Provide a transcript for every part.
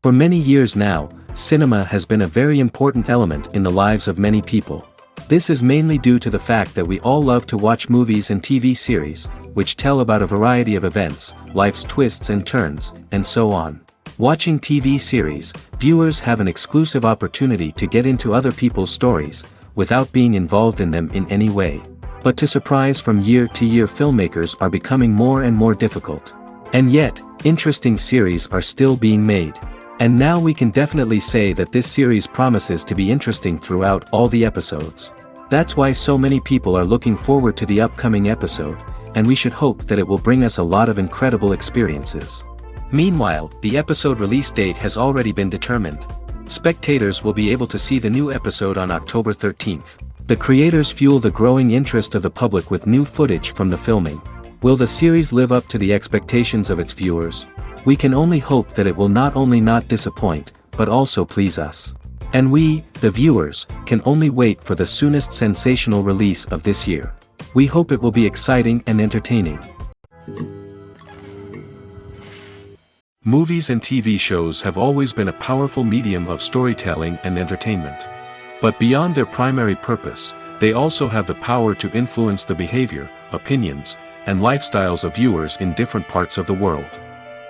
For many years now, cinema has been a very important element in the lives of many people. This is mainly due to the fact that we all love to watch movies and TV series, which tell about a variety of events, life's twists and turns, and so on. Watching TV series, viewers have an exclusive opportunity to get into other people's stories, without being involved in them in any way. But to surprise from year to year, filmmakers are becoming more and more difficult. And yet, interesting series are still being made. And now we can definitely say that this series promises to be interesting throughout all the episodes. That's why so many people are looking forward to the upcoming episode, and we should hope that it will bring us a lot of incredible experiences. Meanwhile, the episode release date has already been determined. Spectators will be able to see the new episode on October 13th. The creators fuel the growing interest of the public with new footage from the filming. Will the series live up to the expectations of its viewers? We can only hope that it will not only not disappoint, but also please us. And we, the viewers, can only wait for the soonest sensational release of this year. We hope it will be exciting and entertaining. Movies and TV shows have always been a powerful medium of storytelling and entertainment. But beyond their primary purpose, they also have the power to influence the behavior, opinions, and lifestyles of viewers in different parts of the world.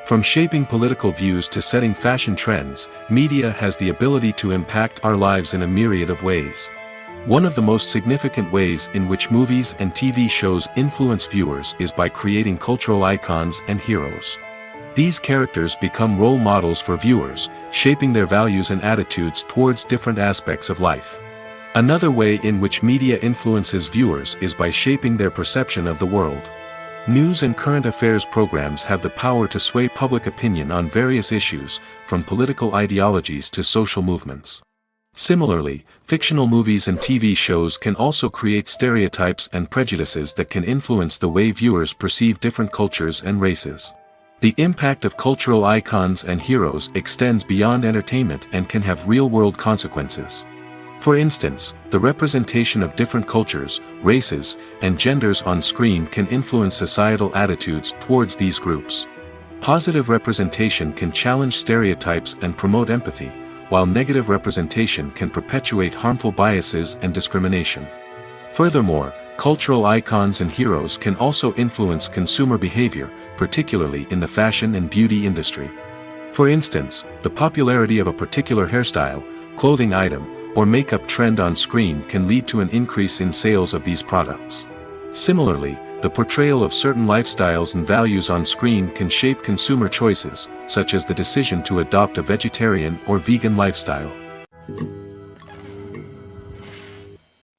From shaping political views to setting fashion trends, media has the ability to impact our lives in a myriad of ways. One of the most significant ways in which movies and TV shows influence viewers is by creating cultural icons and heroes. These characters become role models for viewers, shaping their values and attitudes towards different aspects of life. Another way in which media influences viewers is by shaping their perception of the world. News and current affairs programs have the power to sway public opinion on various issues, from political ideologies to social movements. Similarly, fictional movies and TV shows can also create stereotypes and prejudices that can influence the way viewers perceive different cultures and races. The impact of cultural icons and heroes extends beyond entertainment and can have real-world consequences. For instance, the representation of different cultures, races, and genders on screen can influence societal attitudes towards these groups. Positive representation can challenge stereotypes and promote empathy, while negative representation can perpetuate harmful biases and discrimination. Furthermore, cultural icons and heroes can also influence consumer behavior, particularly in the fashion and beauty industry. For instance, the popularity of a particular hairstyle, clothing item, or makeup trend on screen can lead to an increase in sales of these products. Similarly, the portrayal of certain lifestyles and values on screen can shape consumer choices, such as the decision to adopt a vegetarian or vegan lifestyle.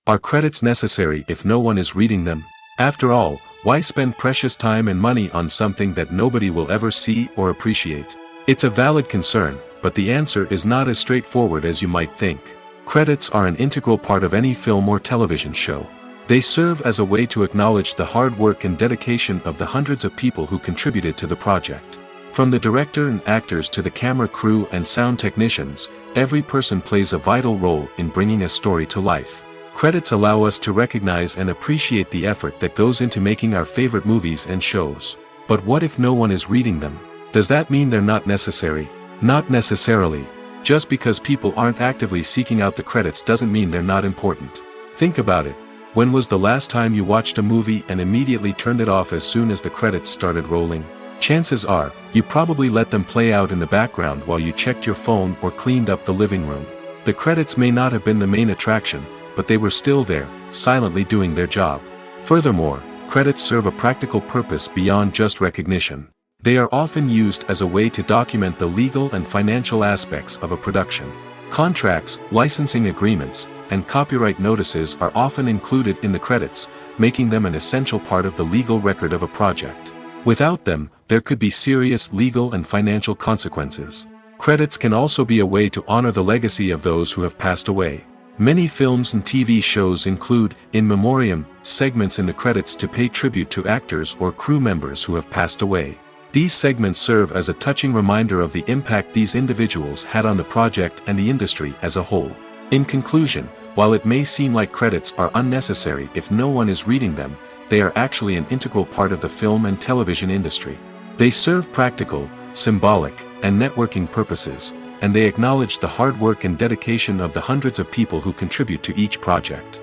Are credits necessary if no one is reading them? After all, why spend precious time and money on something that nobody will ever see or appreciate? It's a valid concern, but the answer is not as straightforward as you might think. Credits are an integral part of any film or television show. They serve as a way to acknowledge the hard work and dedication of the hundreds of people who contributed to the project. From the director and actors to the camera crew and sound technicians, every person plays a vital role in bringing a story to life. Credits allow us to recognize and appreciate the effort that goes into making our favorite movies and shows. But what if no one is reading them? Does that mean they're not necessary? Not necessarily. Just because people aren't actively seeking out the credits doesn't mean they're not important. Think about it. When was the last time you watched a movie and immediately turned it off as soon as the credits started rolling? Chances are, you probably let them play out in the background while you checked your phone or cleaned up the living room. The credits may not have been the main attraction, but they were still there, silently doing their job. Furthermore, credits serve a practical purpose beyond just recognition. They are often used as a way to document the legal and financial aspects of a production. Contracts, licensing agreements, and copyright notices are often included in the credits, making them an essential part of the legal record of a project. Without them, there could be serious legal and financial consequences. Credits can also be a way to honor the legacy of those who have passed away. Many films and TV shows include, in memoriam, segments in the credits to pay tribute to actors or crew members who have passed away. These segments serve as a touching reminder of the impact these individuals had on the project and the industry as a whole. In conclusion, while it may seem like credits are unnecessary if no one is reading them, they are actually an integral part of the film and television industry. They serve practical, symbolic, and networking purposes, and they acknowledge the hard work and dedication of the hundreds of people who contribute to each project.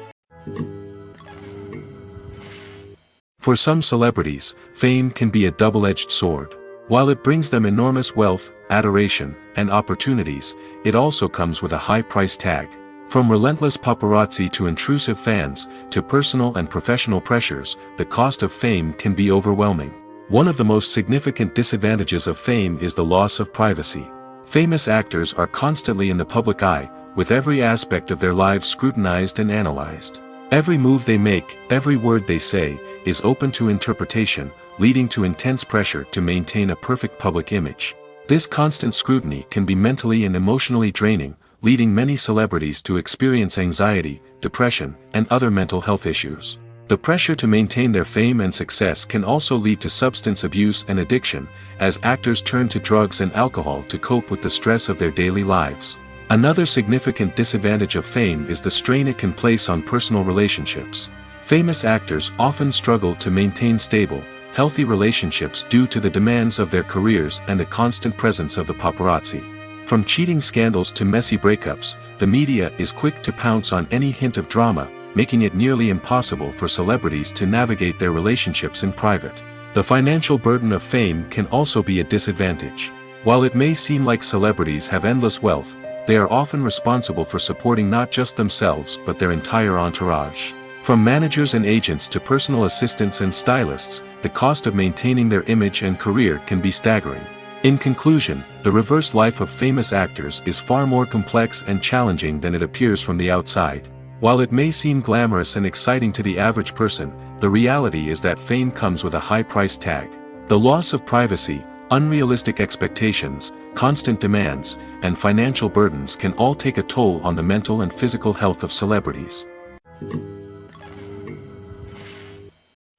For some celebrities, fame can be a double-edged sword. While it brings them enormous wealth, adoration, and opportunities, it also comes with a high price tag. From relentless paparazzi to intrusive fans, to personal and professional pressures, the cost of fame can be overwhelming. One of the most significant disadvantages of fame is the loss of privacy. Famous actors are constantly in the public eye, with every aspect of their lives scrutinized and analyzed. Every move they make, every word they say, is open to interpretation, leading to intense pressure to maintain a perfect public image. This constant scrutiny can be mentally and emotionally draining, leading many celebrities to experience anxiety, depression, and other mental health issues. The pressure to maintain their fame and success can also lead to substance abuse and addiction, as actors turn to drugs and alcohol to cope with the stress of their daily lives. Another significant disadvantage of fame is the strain it can place on personal relationships. Famous actors often struggle to maintain stable, healthy relationships due to the demands of their careers and the constant presence of the paparazzi. From cheating scandals to messy breakups, the media is quick to pounce on any hint of drama, making it nearly impossible for celebrities to navigate their relationships in private. The financial burden of fame can also be a disadvantage. While it may seem like celebrities have endless wealth, they are often responsible for supporting not just themselves but their entire entourage. From managers and agents to personal assistants and stylists, the cost of maintaining their image and career can be staggering. In conclusion, the reverse life of famous actors is far more complex and challenging than it appears from the outside. While it may seem glamorous and exciting to the average person, the reality is that fame comes with a high price tag. The loss of privacy, unrealistic expectations, constant demands, and financial burdens can all take a toll on the mental and physical health of celebrities.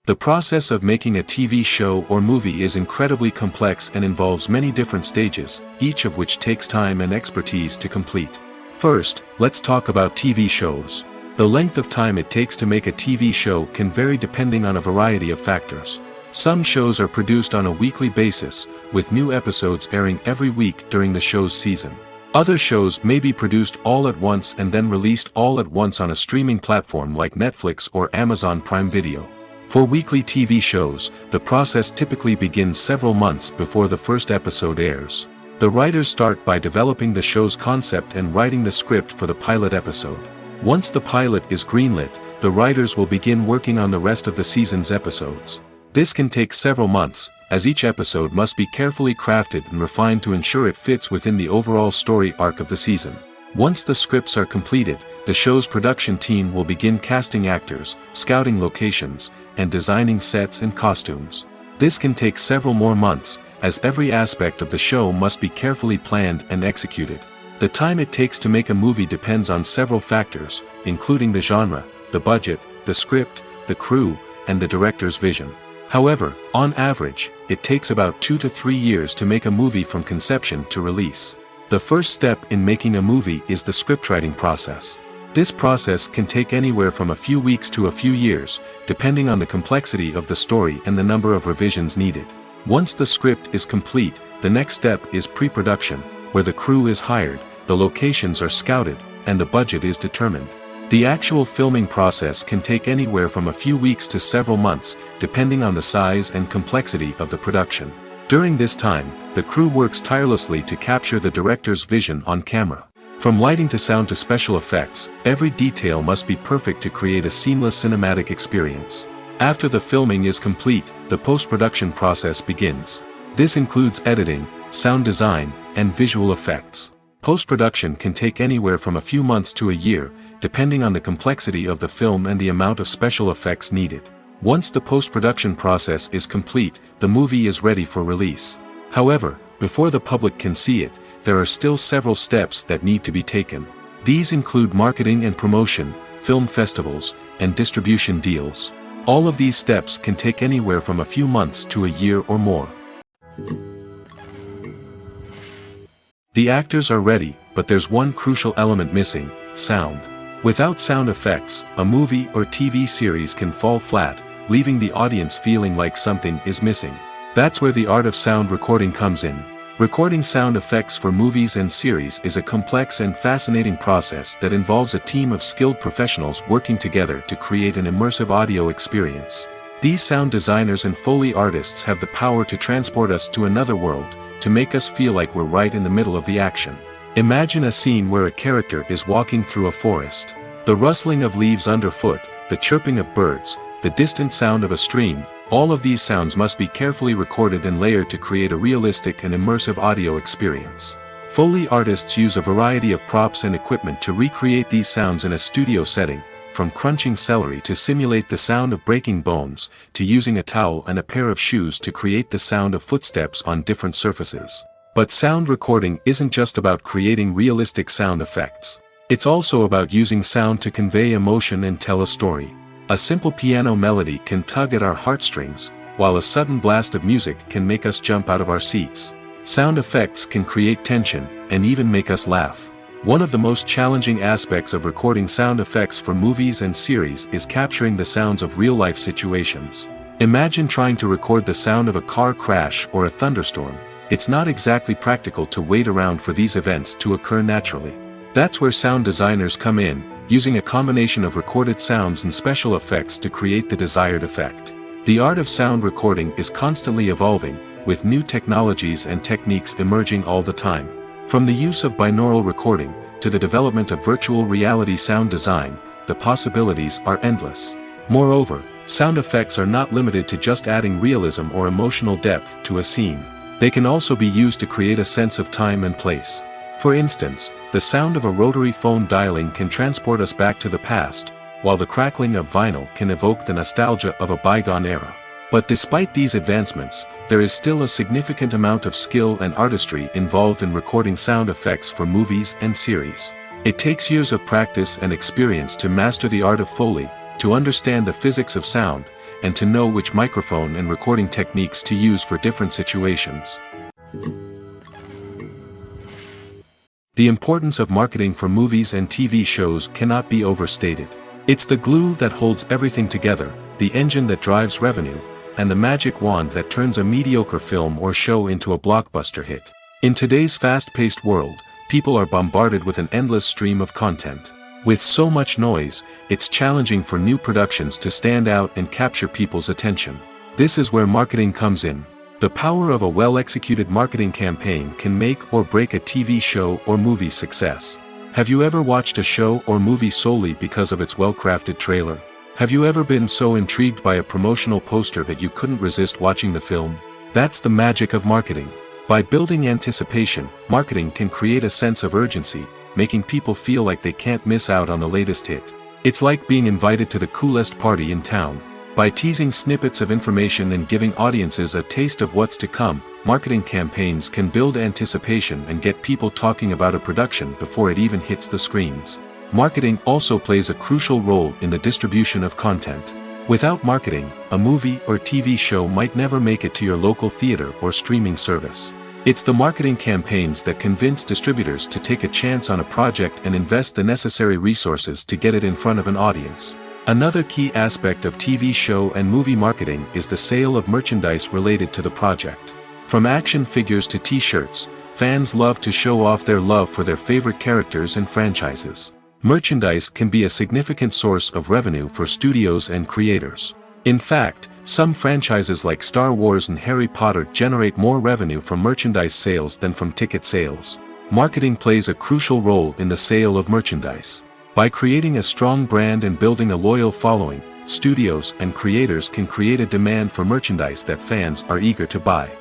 The process of making a TV show or movie is incredibly complex and involves many different stages, each of which takes time and expertise to complete. First, let's talk about TV shows. The length of time it takes to make a TV show can vary depending on a variety of factors. Some shows are produced on a weekly basis, with new episodes airing every week during the show's season. Other shows may be produced all at once and then released all at once on a streaming platform like Netflix or Amazon Prime Video. For weekly TV shows, the process typically begins several months before the first episode airs. The writers start by developing the show's concept and writing the script for the pilot episode. Once the pilot is greenlit, the writers will begin working on the rest of the season's episodes. This can take several months, as each episode must be carefully crafted and refined to ensure it fits within the overall story arc of the season. Once the scripts are completed, the show's production team will begin casting actors, scouting locations, and designing sets and costumes. This can take several more months, as every aspect of the show must be carefully planned and executed. The time it takes to make a movie depends on several factors, including the genre, the budget, the script, the crew, and the director's vision. However, on average, it takes about 2 to 3 years to make a movie from conception to release. The first step in making a movie is the scriptwriting process. This process can take anywhere from a few weeks to a few years, depending on the complexity of the story and the number of revisions needed. Once the script is complete, the next step is pre-production, where the crew is hired, the locations are scouted, and the budget is determined. The actual filming process can take anywhere from a few weeks to several months, depending on the size and complexity of the production. During this time, the crew works tirelessly to capture the director's vision on camera. From lighting to sound to special effects, every detail must be perfect to create a seamless cinematic experience. After the filming is complete, the post-production process begins. This includes editing, sound design, and visual effects. Post-production can take anywhere from a few months to a year, depending on the complexity of the film and the amount of special effects needed. Once the post-production process is complete, the movie is ready for release. However, before the public can see it, there are still several steps that need to be taken. These include marketing and promotion, film festivals, and distribution deals. All of these steps can take anywhere from a few months to a year or more. The actors are ready, but there's one crucial element missing: sound. Without sound effects, a movie or TV series can fall flat, leaving the audience feeling like something is missing. That's where the art of sound recording comes in. Recording sound effects for movies and series is a complex and fascinating process that involves a team of skilled professionals working together to create an immersive audio experience. These sound designers and Foley artists have the power to transport us to another world, to make us feel like we're right in the middle of the action. Imagine a scene where a character is walking through a forest. The rustling of leaves underfoot, the chirping of birds, the distant sound of a stream, all of these sounds must be carefully recorded and layered to create a realistic and immersive audio experience. Foley artists use a variety of props and equipment to recreate these sounds in a studio setting, from crunching celery to simulate the sound of breaking bones, to using a towel and a pair of shoes to create the sound of footsteps on different surfaces. But sound recording isn't just about creating realistic sound effects. It's also about using sound to convey emotion and tell a story. A simple piano melody can tug at our heartstrings, while a sudden blast of music can make us jump out of our seats. Sound effects can create tension, and even make us laugh. One of the most challenging aspects of recording sound effects for movies and series is capturing the sounds of real-life situations. Imagine trying to record the sound of a car crash or a thunderstorm. It's not exactly practical to wait around for these events to occur naturally. That's where sound designers come in, using a combination of recorded sounds and special effects to create the desired effect. The art of sound recording is constantly evolving, with new technologies and techniques emerging all the time. From the use of binaural recording, to the development of virtual reality sound design, the possibilities are endless. Moreover, sound effects are not limited to just adding realism or emotional depth to a scene. They can also be used to create a sense of time and place. For instance, the sound of a rotary phone dialing can transport us back to the past, while the crackling of vinyl can evoke the nostalgia of a bygone era. But despite these advancements, there is still a significant amount of skill and artistry involved in recording sound effects for movies and series. It takes years of practice and experience to master the art of Foley, to understand the physics of sound, and to know which microphone and recording techniques to use for different situations. The importance of marketing for movies and TV shows cannot be overstated. It's the glue that holds everything together, the engine that drives revenue, and the magic wand that turns a mediocre film or show into a blockbuster hit. In today's fast-paced world, people are bombarded with an endless stream of content. With so much noise, it's challenging for new productions to stand out and capture people's attention. This is where marketing comes in. The power of a well-executed marketing campaign can make or break a TV show or movie's success. Have you ever watched a show or movie solely because of its well-crafted trailer? Have you ever been so intrigued by a promotional poster that you couldn't resist watching the film? That's the magic of marketing. By building anticipation, marketing can create a sense of urgency, making people feel like they can't miss out on the latest hit. It's like being invited to the coolest party in town. By teasing snippets of information and giving audiences a taste of what's to come, marketing campaigns can build anticipation and get people talking about a production before it even hits the screens. Marketing also plays a crucial role in the distribution of content. Without marketing, a movie or TV show might never make it to your local theater or streaming service. It's the marketing campaigns that convince distributors to take a chance on a project and invest the necessary resources to get it in front of an audience. Another key aspect of TV show and movie marketing is the sale of merchandise related to the project. From action figures to t-shirts, fans love to show off their love for their favorite characters and franchises. Merchandise can be a significant source of revenue for studios and creators. In fact, some franchises like Star Wars and Harry Potter generate more revenue from merchandise sales than from ticket sales. Marketing plays a crucial role in the sale of merchandise. By creating a strong brand and building a loyal following, studios and creators can create a demand for merchandise that fans are eager to buy.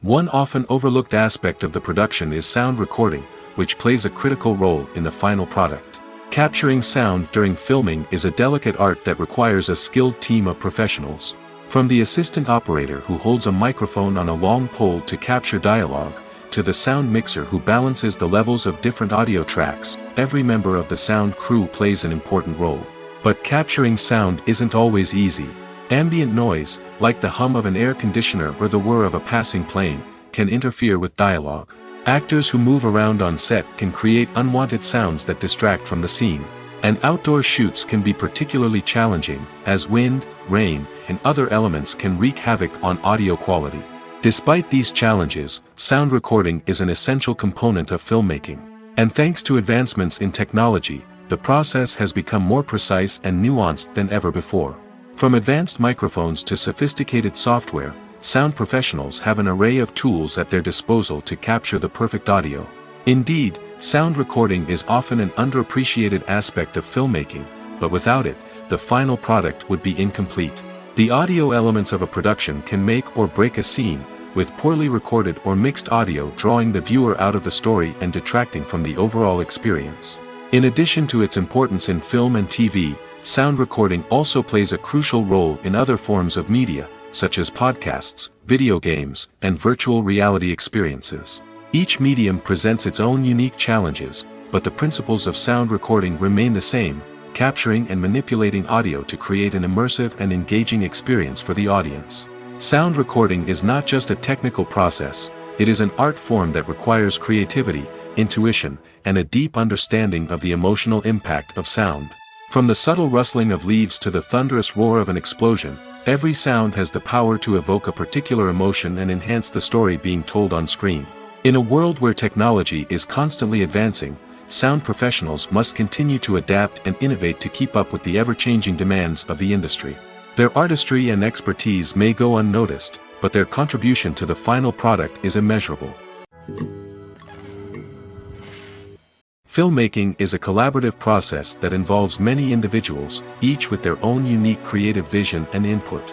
One often overlooked aspect of the production is sound recording, which plays a critical role in the final product. Capturing sound during filming is a delicate art that requires a skilled team of professionals. From the assistant operator who holds a microphone on a long pole to capture dialogue, to the sound mixer who balances the levels of different audio tracks, every member of the sound crew plays an important role. But capturing sound isn't always easy. Ambient noise, like the hum of an air conditioner or the whir of a passing plane, can interfere with dialogue. Actors who move around on set can create unwanted sounds that distract from the scene. And outdoor shoots can be particularly challenging, as wind, rain, and other elements can wreak havoc on audio quality. Despite these challenges, sound recording is an essential component of filmmaking. And thanks to advancements in technology, the process has become more precise and nuanced than ever before. From advanced microphones to sophisticated software, sound professionals have an array of tools at their disposal to capture the perfect audio. Indeed, sound recording is often an underappreciated aspect of filmmaking, but without it, the final product would be incomplete. The audio elements of a production can make or break a scene, with poorly recorded or mixed audio drawing the viewer out of the story and detracting from the overall experience. In addition to its importance in film and TV, sound recording also plays a crucial role in other forms of media, such as podcasts, video games, and virtual reality experiences. Each medium presents its own unique challenges, but the principles of sound recording remain the same, capturing and manipulating audio to create an immersive and engaging experience for the audience. Sound recording is not just a technical process, it is an art form that requires creativity, intuition, and a deep understanding of the emotional impact of sound. From the subtle rustling of leaves to the thunderous roar of an explosion, every sound has the power to evoke a particular emotion and enhance the story being told on screen. In a world where technology is constantly advancing, sound professionals must continue to adapt and innovate to keep up with the ever-changing demands of the industry. Their artistry and expertise may go unnoticed, but their contribution to the final product is immeasurable. Filmmaking is a collaborative process that involves many individuals, each with their own unique creative vision and input.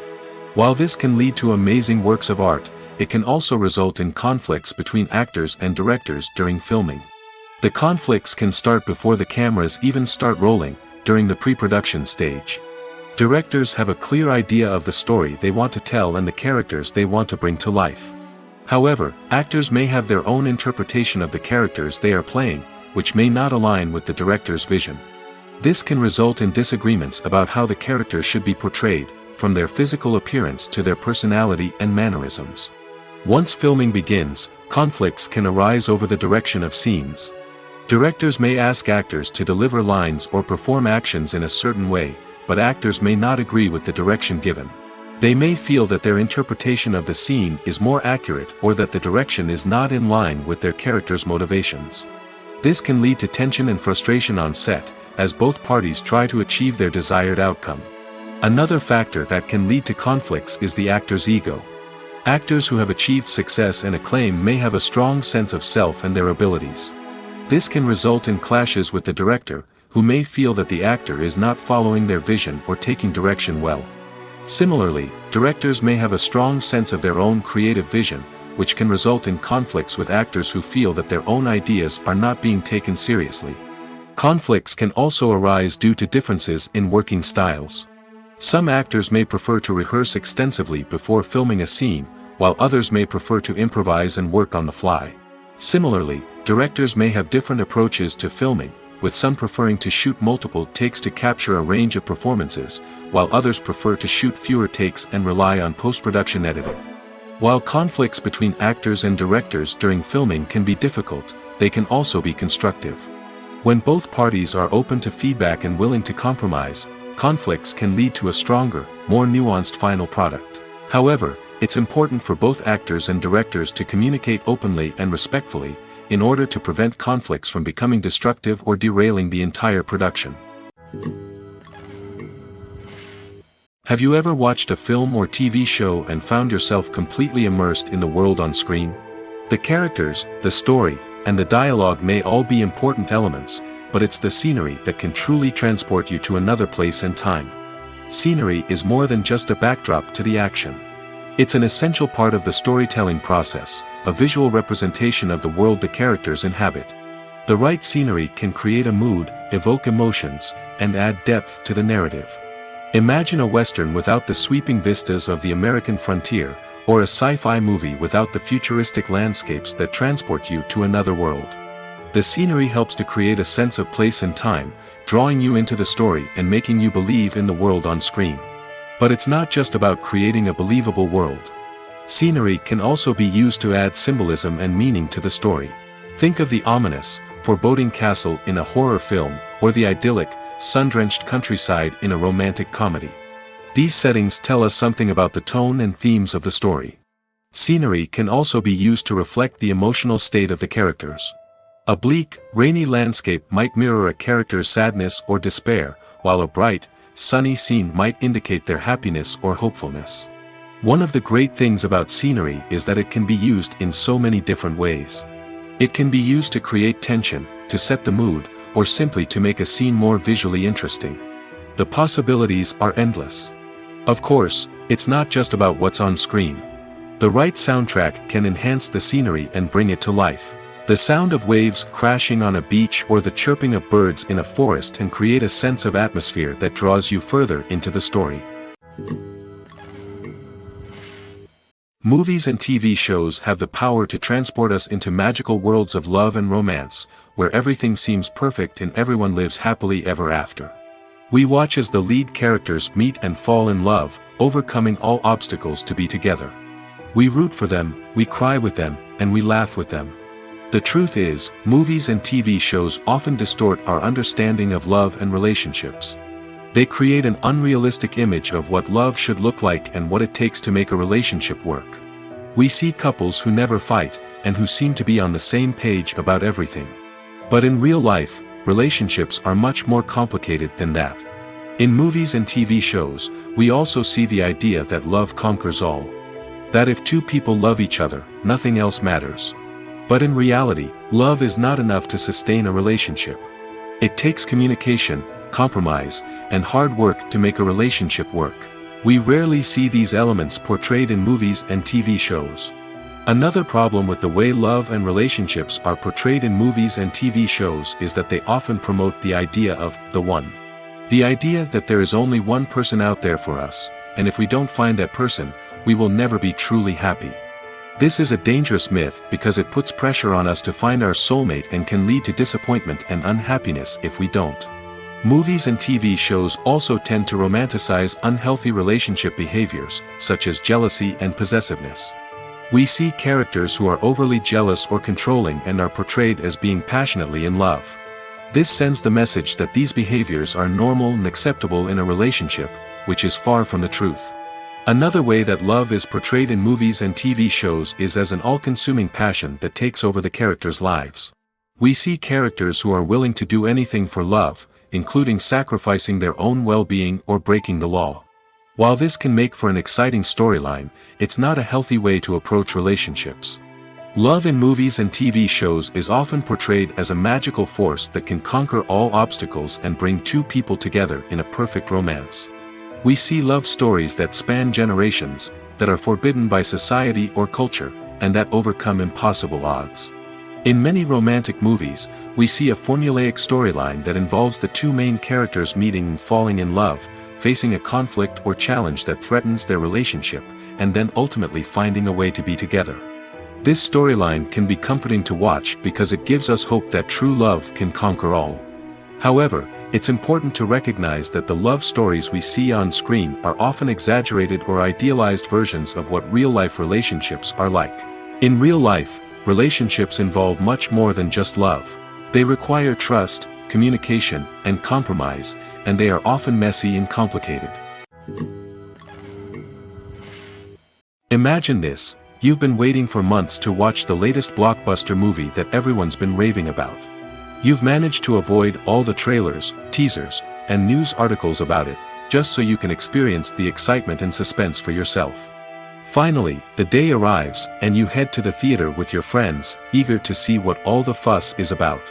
While this can lead to amazing works of art, it can also result in conflicts between actors and directors during filming. The conflicts can start before the cameras even start rolling, during the pre-production stage. Directors have a clear idea of the story they want to tell and the characters they want to bring to life. However, actors may have their own interpretation of the characters they are playing, which may not align with the director's vision. This can result in disagreements about how the characters should be portrayed, from their physical appearance to their personality and mannerisms. Once filming begins, conflicts can arise over the direction of scenes. Directors may ask actors to deliver lines or perform actions in a certain way, but actors may not agree with the direction given. They may feel that their interpretation of the scene is more accurate or that the direction is not in line with their character's motivations. This can lead to tension and frustration on set, as both parties try to achieve their desired outcome. Another factor that can lead to conflicts is the actor's ego. Actors who have achieved success and acclaim may have a strong sense of self and their abilities. This can result in clashes with the director, who may feel that the actor is not following their vision or taking direction well. Similarly, directors may have a strong sense of their own creative vision, which can result in conflicts with actors who feel that their own ideas are not being taken seriously. Conflicts can also arise due to differences in working styles. Some actors may prefer to rehearse extensively before filming a scene, while others may prefer to improvise and work on the fly. Similarly, directors may have different approaches to filming, with some preferring to shoot multiple takes to capture a range of performances, while others prefer to shoot fewer takes and rely on post-production editing. While conflicts between actors and directors during filming can be difficult, they can also be constructive. When both parties are open to feedback and willing to compromise, conflicts can lead to a stronger, more nuanced final product. However, it's important for both actors and directors to communicate openly and respectfully, in order to prevent conflicts from becoming destructive or derailing the entire production. Have you ever watched a film or TV show and found yourself completely immersed in the world on screen? The characters, the story, and the dialogue may all be important elements, but it's the scenery that can truly transport you to another place and time. Scenery is more than just a backdrop to the action. It's an essential part of the storytelling process, a visual representation of the world the characters inhabit. The right scenery can create a mood, evoke emotions, and add depth to the narrative. Imagine a Western without the sweeping vistas of the American frontier, or a sci-fi movie without the futuristic landscapes that transport you to another world. The scenery helps to create a sense of place and time, drawing you into the story and making you believe in the world on screen. But it's not just about creating a believable world. Scenery can also be used to add symbolism and meaning to the story. Think of the ominous, foreboding castle in a horror film, or the idyllic, sun-drenched countryside in a romantic comedy. These settings tell us something about the tone and themes of the story. Scenery can also be used to reflect the emotional state of the characters. A bleak, rainy landscape might mirror a character's sadness or despair, while a bright, sunny scene might indicate their happiness or hopefulness. One of the great things about scenery is that it can be used in so many different ways. It can be used to create tension, to set the mood, or simply to make a scene more visually interesting. The possibilities are endless. Of course, it's not just about what's on screen. The right soundtrack can enhance the scenery and bring it to life. The sound of waves crashing on a beach or the chirping of birds in a forest can create a sense of atmosphere that draws you further into the story. Movies and TV shows have the power to transport us into magical worlds of love and romance, where everything seems perfect and everyone lives happily ever after. We watch as the lead characters meet and fall in love, overcoming all obstacles to be together. We root for them, we cry with them, and we laugh with them. The truth is, movies and TV shows often distort our understanding of love and relationships. They create an unrealistic image of what love should look like and what it takes to make a relationship work. We see couples who never fight, and who seem to be on the same page about everything. But in real life, relationships are much more complicated than that. In movies and TV shows, we also see the idea that love conquers all. That if two people love each other, nothing else matters. But in reality, love is not enough to sustain a relationship. It takes communication, compromise, and hard work to make a relationship work. We rarely see these elements portrayed in movies and TV shows. Another problem with the way love and relationships are portrayed in movies and TV shows is that they often promote the idea of the one. The idea that there is only one person out there for us, and if we don't find that person, we will never be truly happy. This is a dangerous myth because it puts pressure on us to find our soulmate and can lead to disappointment and unhappiness if we don't. Movies and TV shows also tend to romanticize unhealthy relationship behaviors, such as jealousy and possessiveness. We see characters who are overly jealous or controlling and are portrayed as being passionately in love. This sends the message that these behaviors are normal and acceptable in a relationship, which is far from the truth. Another way that love is portrayed in movies and TV shows is as an all-consuming passion that takes over the characters' lives. We see characters who are willing to do anything for love, including sacrificing their own well-being or breaking the law. While this can make for an exciting storyline, it's not a healthy way to approach relationships. Love in movies and TV shows is often portrayed as a magical force that can conquer all obstacles and bring two people together in a perfect romance. We see love stories that span generations, that are forbidden by society or culture, and that overcome impossible odds. In many romantic movies, we see a formulaic storyline that involves the two main characters meeting and falling in love, facing a conflict or challenge that threatens their relationship, and then ultimately finding a way to be together. This storyline can be comforting to watch because it gives us hope that true love can conquer all. However, it's important to recognize that the love stories we see on screen are often exaggerated or idealized versions of what real-life relationships are like. In real life, relationships involve much more than just love. They require trust, communication, and compromise, and they are often messy and complicated. Imagine this: you've been waiting for months to watch the latest blockbuster movie that everyone's been raving about. You've managed to avoid all the trailers, teasers, and news articles about it, just so you can experience the excitement and suspense for yourself. Finally, the day arrives, and you head to the theater with your friends, eager to see what all the fuss is about.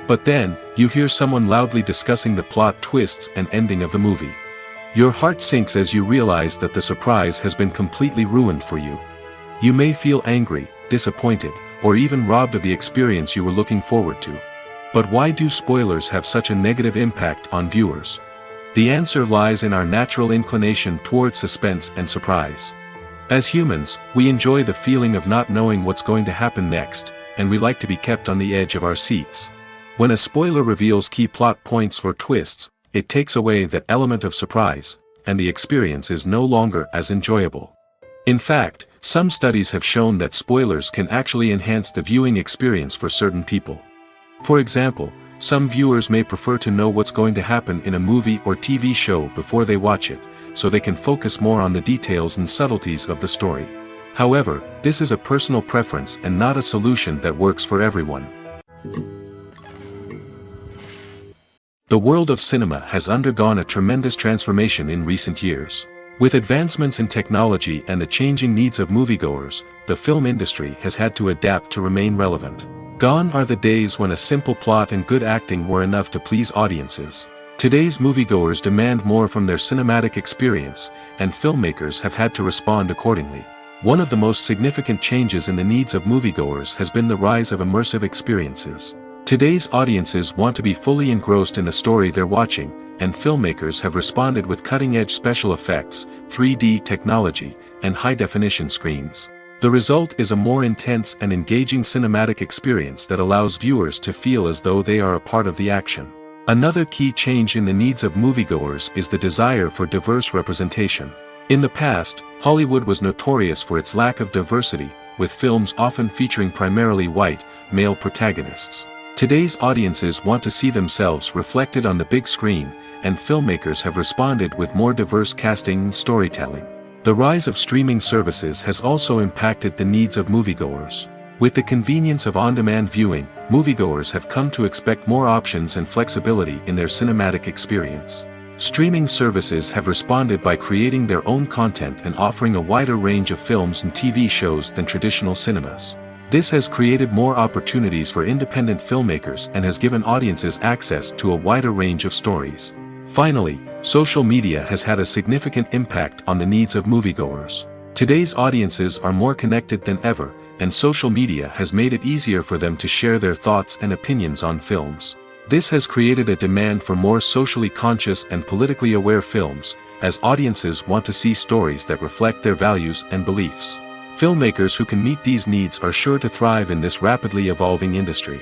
But then, you hear someone loudly discussing the plot twists and ending of the movie. Your heart sinks as you realize that the surprise has been completely ruined for you. You may feel angry, disappointed, or even robbed of the experience you were looking forward to. But why do spoilers have such a negative impact on viewers? The answer lies in our natural inclination toward suspense and surprise. As humans, we enjoy the feeling of not knowing what's going to happen next, and we like to be kept on the edge of our seats. When a spoiler reveals key plot points or twists, it takes away that element of surprise, and the experience is no longer as enjoyable. In fact, some studies have shown that spoilers can actually enhance the viewing experience for certain people. For example, some viewers may prefer to know what's going to happen in a movie or TV show before they watch it, so they can focus more on the details and subtleties of the story. However, this is a personal preference and not a solution that works for everyone. The world of cinema has undergone a tremendous transformation in recent years. With advancements in technology and the changing needs of moviegoers, the film industry has had to adapt to remain relevant. Gone are the days when a simple plot and good acting were enough to please audiences. Today's moviegoers demand more from their cinematic experience, and filmmakers have had to respond accordingly. One of the most significant changes in the needs of moviegoers has been the rise of immersive experiences. Today's audiences want to be fully engrossed in the story they're watching, and filmmakers have responded with cutting-edge special effects, 3D technology, and high-definition screens. The result is a more intense and engaging cinematic experience that allows viewers to feel as though they are a part of the action. Another key change in the needs of moviegoers is the desire for diverse representation. In the past, Hollywood was notorious for its lack of diversity, with films often featuring primarily white, male protagonists. Today's audiences want to see themselves reflected on the big screen, and filmmakers have responded with more diverse casting and storytelling. The rise of streaming services has also impacted the needs of moviegoers. With the convenience of on-demand viewing, moviegoers have come to expect more options and flexibility in their cinematic experience. Streaming services have responded by creating their own content and offering a wider range of films and TV shows than traditional cinemas. This has created more opportunities for independent filmmakers and has given audiences access to a wider range of stories. Finally, social media has had a significant impact on the needs of moviegoers. Today's audiences are more connected than ever, and social media has made it easier for them to share their thoughts and opinions on films. This has created a demand for more socially conscious and politically aware films, as audiences want to see stories that reflect their values and beliefs. Filmmakers who can meet these needs are sure to thrive in this rapidly evolving industry.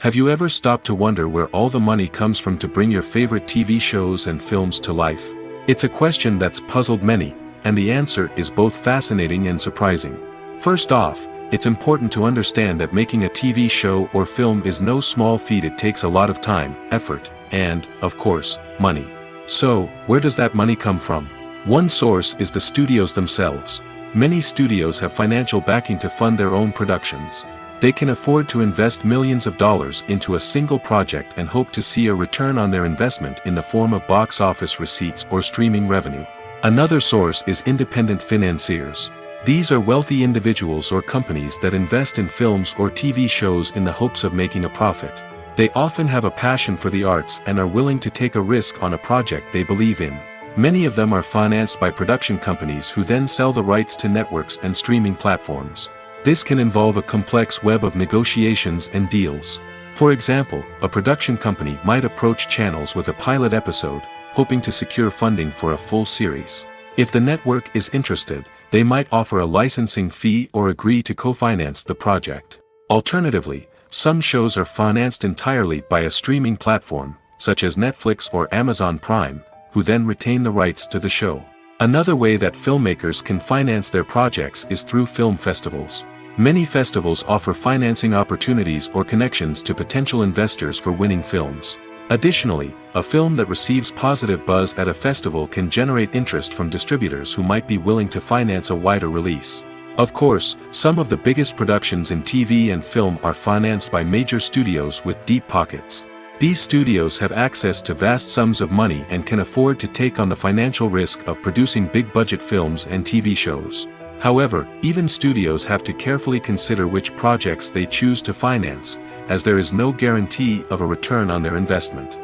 Have you ever stopped to wonder where all the money comes from to bring your favorite TV shows and films to life? It's a question that's puzzled many, and the answer is both fascinating and surprising. First off, it's important to understand that making a TV show or film is no small feat. It takes a lot of time, effort, and, of course, money. So, where does that money come from? One source is the studios themselves. Many studios have financial backing to fund their own productions. They can afford to invest millions of dollars into a single project and hope to see a return on their investment in the form of box office receipts or streaming revenue. Another source is independent financiers. These are wealthy individuals or companies that invest in films or TV shows in the hopes of making a profit. They often have a passion for the arts and are willing to take a risk on a project they believe in. Many of them are financed by production companies who then sell the rights to networks and streaming platforms. This can involve a complex web of negotiations and deals. For example, a production company might approach channels with a pilot episode, hoping to secure funding for a full series. If the network is interested, they might offer a licensing fee or agree to co-finance the project. Alternatively, some shows are financed entirely by a streaming platform, such as Netflix or Amazon Prime, who then retain the rights to the show. Another way that filmmakers can finance their projects is through film festivals. Many festivals offer financing opportunities or connections to potential investors for winning films. Additionally, a film that receives positive buzz at a festival can generate interest from distributors who might be willing to finance a wider release. Of course, some of the biggest productions in TV and film are financed by major studios with deep pockets. These studios have access to vast sums of money and can afford to take on the financial risk of producing big-budget films and TV shows. However, even studios have to carefully consider which projects they choose to finance, as there is no guarantee of a return on their investment.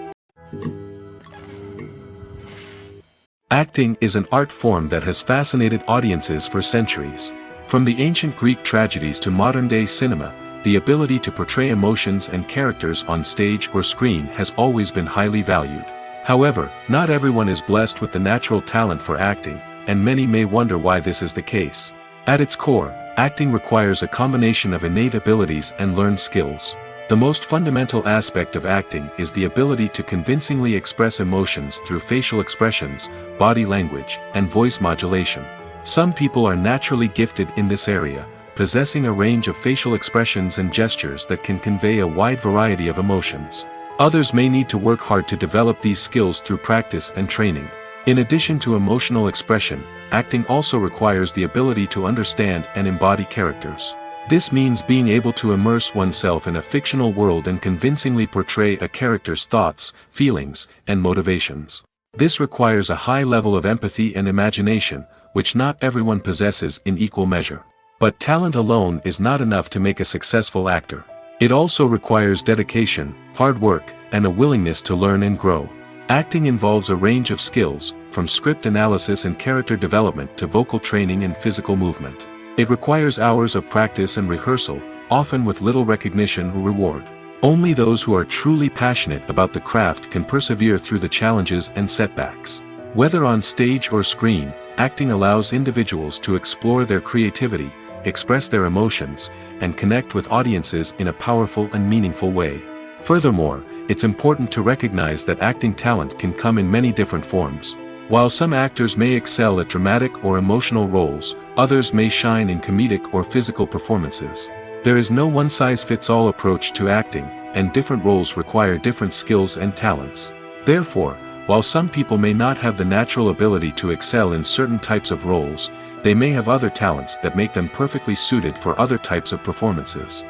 Acting is an art form that has fascinated audiences for centuries. From the ancient Greek tragedies to modern-day cinema, the ability to portray emotions and characters on stage or screen has always been highly valued. However, not everyone is blessed with the natural talent for acting, and many may wonder why this is the case. At its core, acting requires a combination of innate abilities and learned skills. The most fundamental aspect of acting is the ability to convincingly express emotions through facial expressions, body language, and voice modulation. Some people are naturally gifted in this area, possessing a range of facial expressions and gestures that can convey a wide variety of emotions. Others may need to work hard to develop these skills through practice and training. In addition to emotional expression, acting also requires the ability to understand and embody characters. This means being able to immerse oneself in a fictional world and convincingly portray a character's thoughts, feelings, and motivations. This requires a high level of empathy and imagination, which not everyone possesses in equal measure. But talent alone is not enough to make a successful actor. It also requires dedication, hard work, and a willingness to learn and grow. Acting involves a range of skills, from script analysis and character development to vocal training and physical movement. It requires hours of practice and rehearsal, often with little recognition or reward. Only those who are truly passionate about the craft can persevere through the challenges and setbacks. Whether on stage or screen, acting allows individuals to explore their creativity, express their emotions, and connect with audiences in a powerful and meaningful way. Furthermore, it's important to recognize that acting talent can come in many different forms. While some actors may excel at dramatic or emotional roles, others may shine in comedic or physical performances. There is no one-size-fits-all approach to acting, and different roles require different skills and talents. Therefore, while some people may not have the natural ability to excel in certain types of roles, they may have other talents that make them perfectly suited for other types of performances.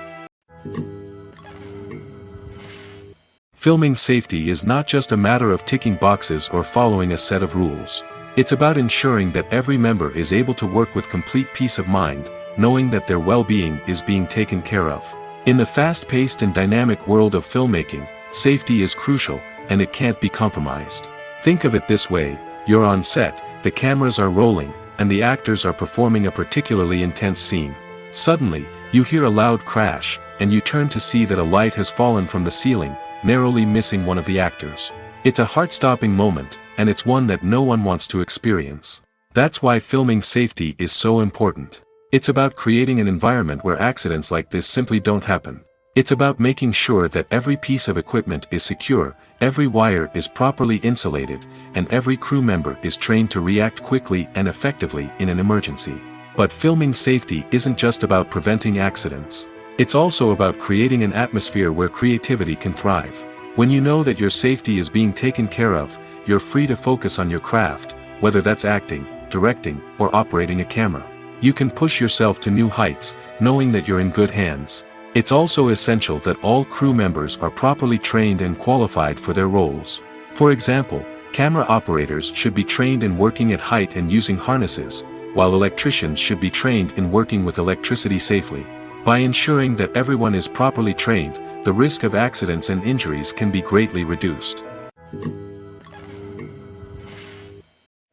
Filming safety is not just a matter of ticking boxes or following a set of rules. It's about ensuring that every member is able to work with complete peace of mind, knowing that their well-being is being taken care of. In the fast-paced and dynamic world of filmmaking, safety is crucial, and it can't be compromised. Think of it this way: you're on set, the cameras are rolling, and the actors are performing a particularly intense scene. Suddenly, you hear a loud crash, and you turn to see that a light has fallen from the ceiling, narrowly missing one of the actors. It's a heart-stopping moment, and it's one that no one wants to experience. That's why filming safety is so important. It's about creating an environment where accidents like this simply don't happen. It's about making sure that every piece of equipment is secure, every wire is properly insulated, and every crew member is trained to react quickly and effectively in an emergency. But filming safety isn't just about preventing accidents. It's also about creating an atmosphere where creativity can thrive. When you know that your safety is being taken care of, you're free to focus on your craft, whether that's acting, directing, or operating a camera. You can push yourself to new heights, knowing that you're in good hands. It's also essential that all crew members are properly trained and qualified for their roles. For example, camera operators should be trained in working at height and using harnesses, while electricians should be trained in working with electricity safely. By ensuring that everyone is properly trained, the risk of accidents and injuries can be greatly reduced.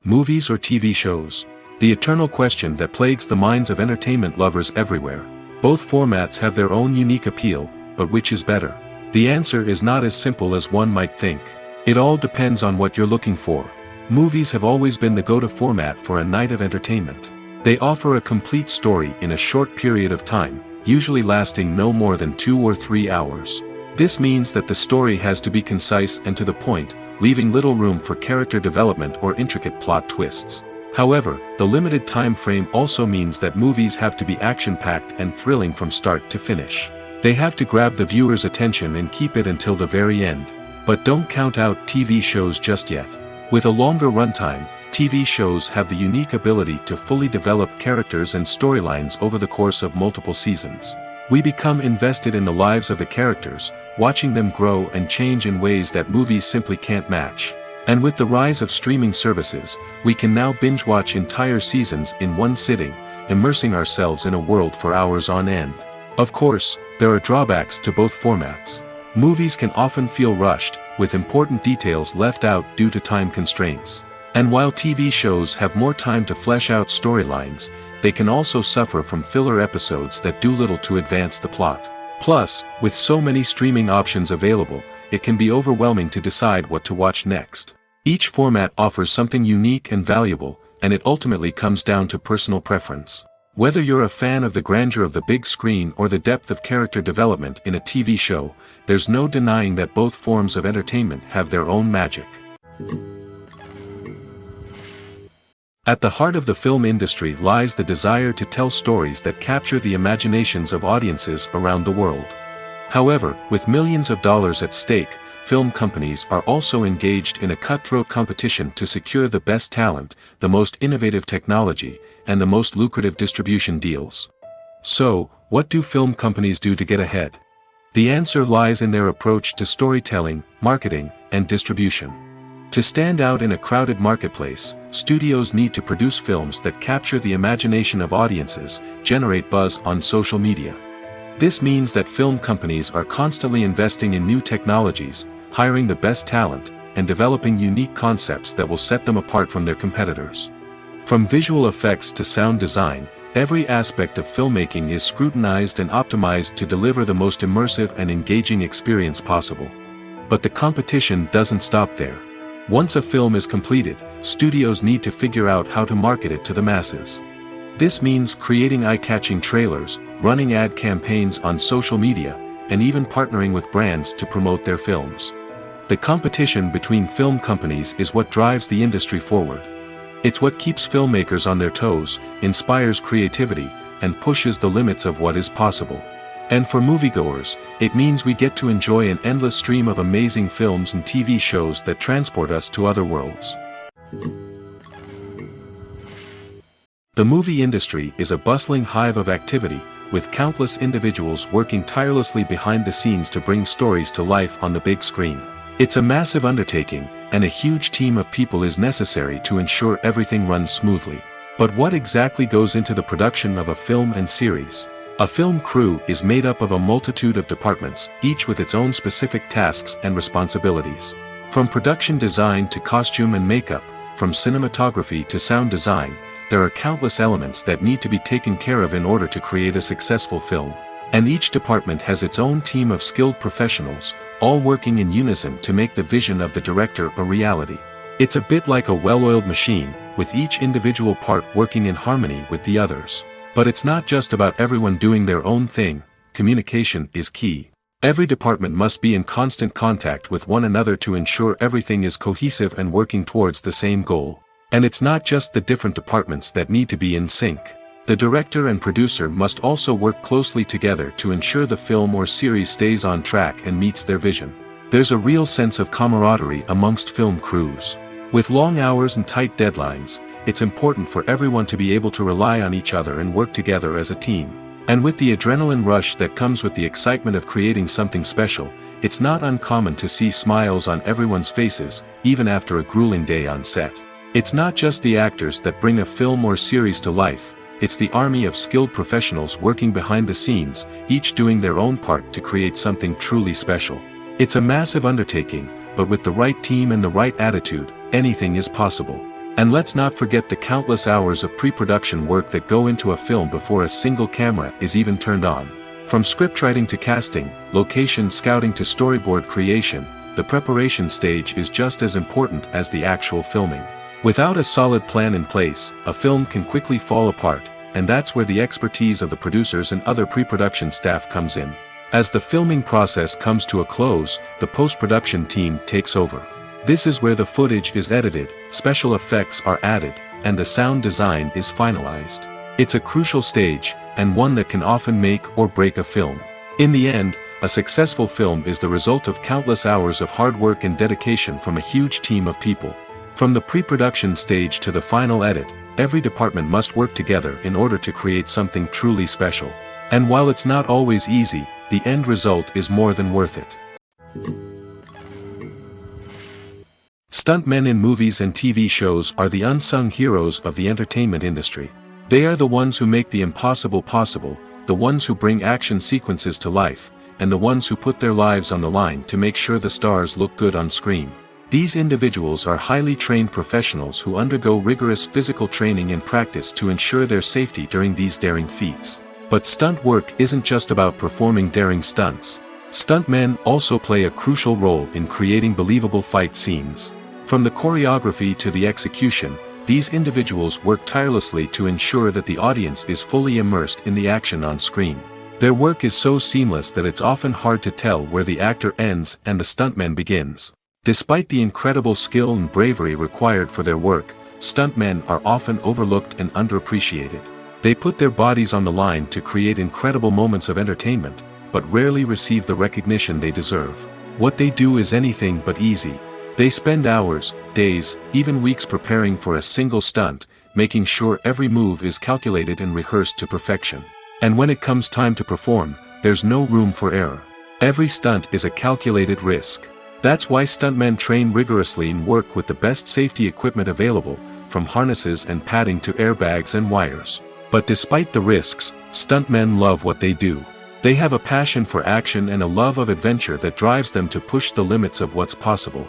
Movies or TV shows? The eternal question that plagues the minds of entertainment lovers everywhere. Both formats have their own unique appeal, but which is better? The answer is not as simple as one might think. It all depends on what you're looking for. Movies have always been the go-to format for a night of entertainment. They offer a complete story in a short period of time, usually lasting no more than 2 or 3 hours. This means that the story has to be concise and to the point, leaving little room for character development or intricate plot twists. However, the limited time frame also means that movies have to be action-packed and thrilling from start to finish. They have to grab the viewer's attention and keep it until the very end. But don't count out TV shows just yet. With a longer runtime, TV shows have the unique ability to fully develop characters and storylines over the course of multiple seasons. We become invested in the lives of the characters, watching them grow and change in ways that movies simply can't match. And with the rise of streaming services, we can now binge-watch entire seasons in one sitting, immersing ourselves in a world for hours on end. Of course, there are drawbacks to both formats. Movies can often feel rushed, with important details left out due to time constraints. And while TV shows have more time to flesh out storylines, they can also suffer from filler episodes that do little to advance the plot. Plus, with so many streaming options available, it can be overwhelming to decide what to watch next. Each format offers something unique and valuable, and it ultimately comes down to personal preference. Whether you're a fan of the grandeur of the big screen or the depth of character development in a TV show, there's no denying that both forms of entertainment have their own magic. At the heart of the film industry lies the desire to tell stories that capture the imaginations of audiences around the world. However, with millions of dollars at stake, film companies are also engaged in a cutthroat competition to secure the best talent, the most innovative technology, and the most lucrative distribution deals. So, what do film companies do to get ahead? The answer lies in their approach to storytelling, marketing, and distribution. To stand out in a crowded marketplace, studios need to produce films that capture the imagination of audiences, generate buzz on social media. This means that film companies are constantly investing in new technologies, hiring the best talent, and developing unique concepts that will set them apart from their competitors. From visual effects to sound design, every aspect of filmmaking is scrutinized and optimized to deliver the most immersive and engaging experience possible. But the competition doesn't stop there. Once a film is completed, studios need to figure out how to market it to the masses. This means creating eye-catching trailers, running ad campaigns on social media, and even partnering with brands to promote their films. The competition between film companies is what drives the industry forward. It's what keeps filmmakers on their toes, inspires creativity, and pushes the limits of what is possible. And for moviegoers, it means we get to enjoy an endless stream of amazing films and TV shows that transport us to other worlds. The movie industry is a bustling hive of activity, with countless individuals working tirelessly behind the scenes to bring stories to life on the big screen. It's a massive undertaking, and a huge team of people is necessary to ensure everything runs smoothly. But what exactly goes into the production of a film and series? A film crew is made up of a multitude of departments, each with its own specific tasks and responsibilities. From production design to costume and makeup, from cinematography to sound design, there are countless elements that need to be taken care of in order to create a successful film. And each department has its own team of skilled professionals, all working in unison to make the vision of the director a reality. It's a bit like a well-oiled machine, with each individual part working in harmony with the others. But it's not just about everyone doing their own thing. Communication is key. Every department must be in constant contact with one another to ensure everything is cohesive and working towards the same goal. And it's not just the different departments that need to be in sync. The director and producer must also work closely together to ensure the film or series stays on track and meets their vision. There's a real sense of camaraderie amongst film crews. With long hours and tight deadlines, it's important for everyone to be able to rely on each other and work together as a team. And with the adrenaline rush that comes with the excitement of creating something special, it's not uncommon to see smiles on everyone's faces, even after a grueling day on set. It's not just the actors that bring a film or series to life, it's the army of skilled professionals working behind the scenes, each doing their own part to create something truly special. It's a massive undertaking, but with the right team and the right attitude, anything is possible. And let's not forget the countless hours of pre-production work that go into a film before a single camera is even turned on. From scriptwriting to casting, location scouting to storyboard creation, the preparation stage is just as important as the actual filming. Without a solid plan in place, a film can quickly fall apart, and that's where the expertise of the producers and other pre-production staff comes in. As the filming process comes to a close, the post-production team takes over. This is where the footage is edited, special effects are added, and the sound design is finalized. It's a crucial stage, and one that can often make or break a film. In the end, a successful film is the result of countless hours of hard work and dedication from a huge team of people. From the pre-production stage to the final edit, every department must work together in order to create something truly special. And while it's not always easy, the end result is more than worth it. Stuntmen in movies and TV shows are the unsung heroes of the entertainment industry. They are the ones who make the impossible possible, the ones who bring action sequences to life, and the ones who put their lives on the line to make sure the stars look good on screen. These individuals are highly trained professionals who undergo rigorous physical training and practice to ensure their safety during these daring feats. But stunt work isn't just about performing daring stunts. Stuntmen also play a crucial role in creating believable fight scenes. From the choreography to the execution, these individuals work tirelessly to ensure that the audience is fully immersed in the action on screen. Their work is so seamless that it's often hard to tell where the actor ends and the stuntman begins. Despite the incredible skill and bravery required for their work, stuntmen are often overlooked and underappreciated. They put their bodies on the line to create incredible moments of entertainment, but rarely receive the recognition they deserve. What they do is anything but easy. They spend hours, days, even weeks preparing for a single stunt, making sure every move is calculated and rehearsed to perfection. And when it comes time to perform, there's no room for error. Every stunt is a calculated risk. That's why stuntmen train rigorously and work with the best safety equipment available, from harnesses and padding to airbags and wires. But despite the risks, stuntmen love what they do. They have a passion for action and a love of adventure that drives them to push the limits of what's possible.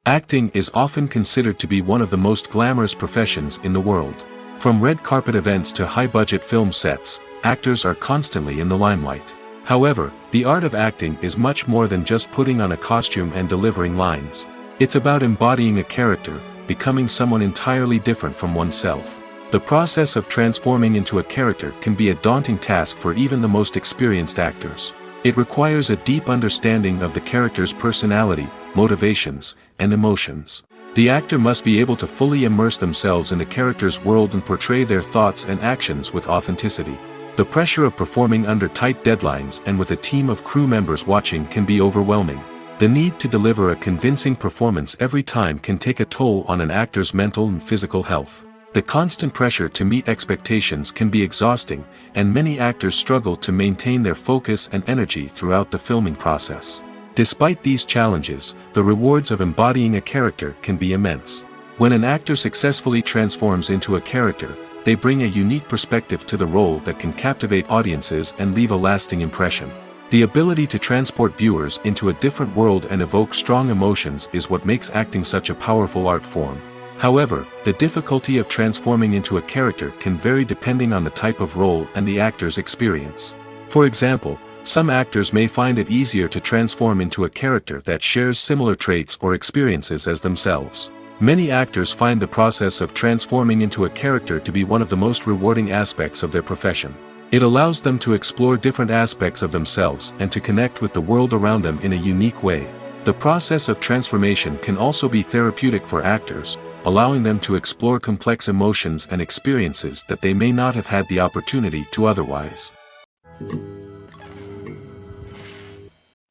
Acting is often considered to be one of the most glamorous professions in the world. From red carpet events to high-budget film sets, actors are constantly in the limelight. However, the art of acting is much more than just putting on a costume and delivering lines. It's about embodying a character, becoming someone entirely different from oneself. The process of transforming into a character can be a daunting task for even the most experienced actors. It requires a deep understanding of the character's personality, motivations, and emotions. The actor must be able to fully immerse themselves in the character's world and portray their thoughts and actions with authenticity. The pressure of performing under tight deadlines and with a team of crew members watching can be overwhelming. The need to deliver a convincing performance every time can take a toll on an actor's mental and physical health. The constant pressure to meet expectations can be exhausting, and many actors struggle to maintain their focus and energy throughout the filming process. Despite these challenges, the rewards of embodying a character can be immense. When an actor successfully transforms into a character, they bring a unique perspective to the role that can captivate audiences and leave a lasting impression. The ability to transport viewers into a different world and evoke strong emotions is what makes acting such a powerful art form. However, the difficulty of transforming into a character can vary depending on the type of role and the actor's experience. For example, some actors may find it easier to transform into a character that shares similar traits or experiences as themselves. Many actors find the process of transforming into a character to be one of the most rewarding aspects of their profession. It allows them to explore different aspects of themselves and to connect with the world around them in a unique way. The process of transformation can also be therapeutic for actors, allowing them to explore complex emotions and experiences that they may not have had the opportunity to otherwise.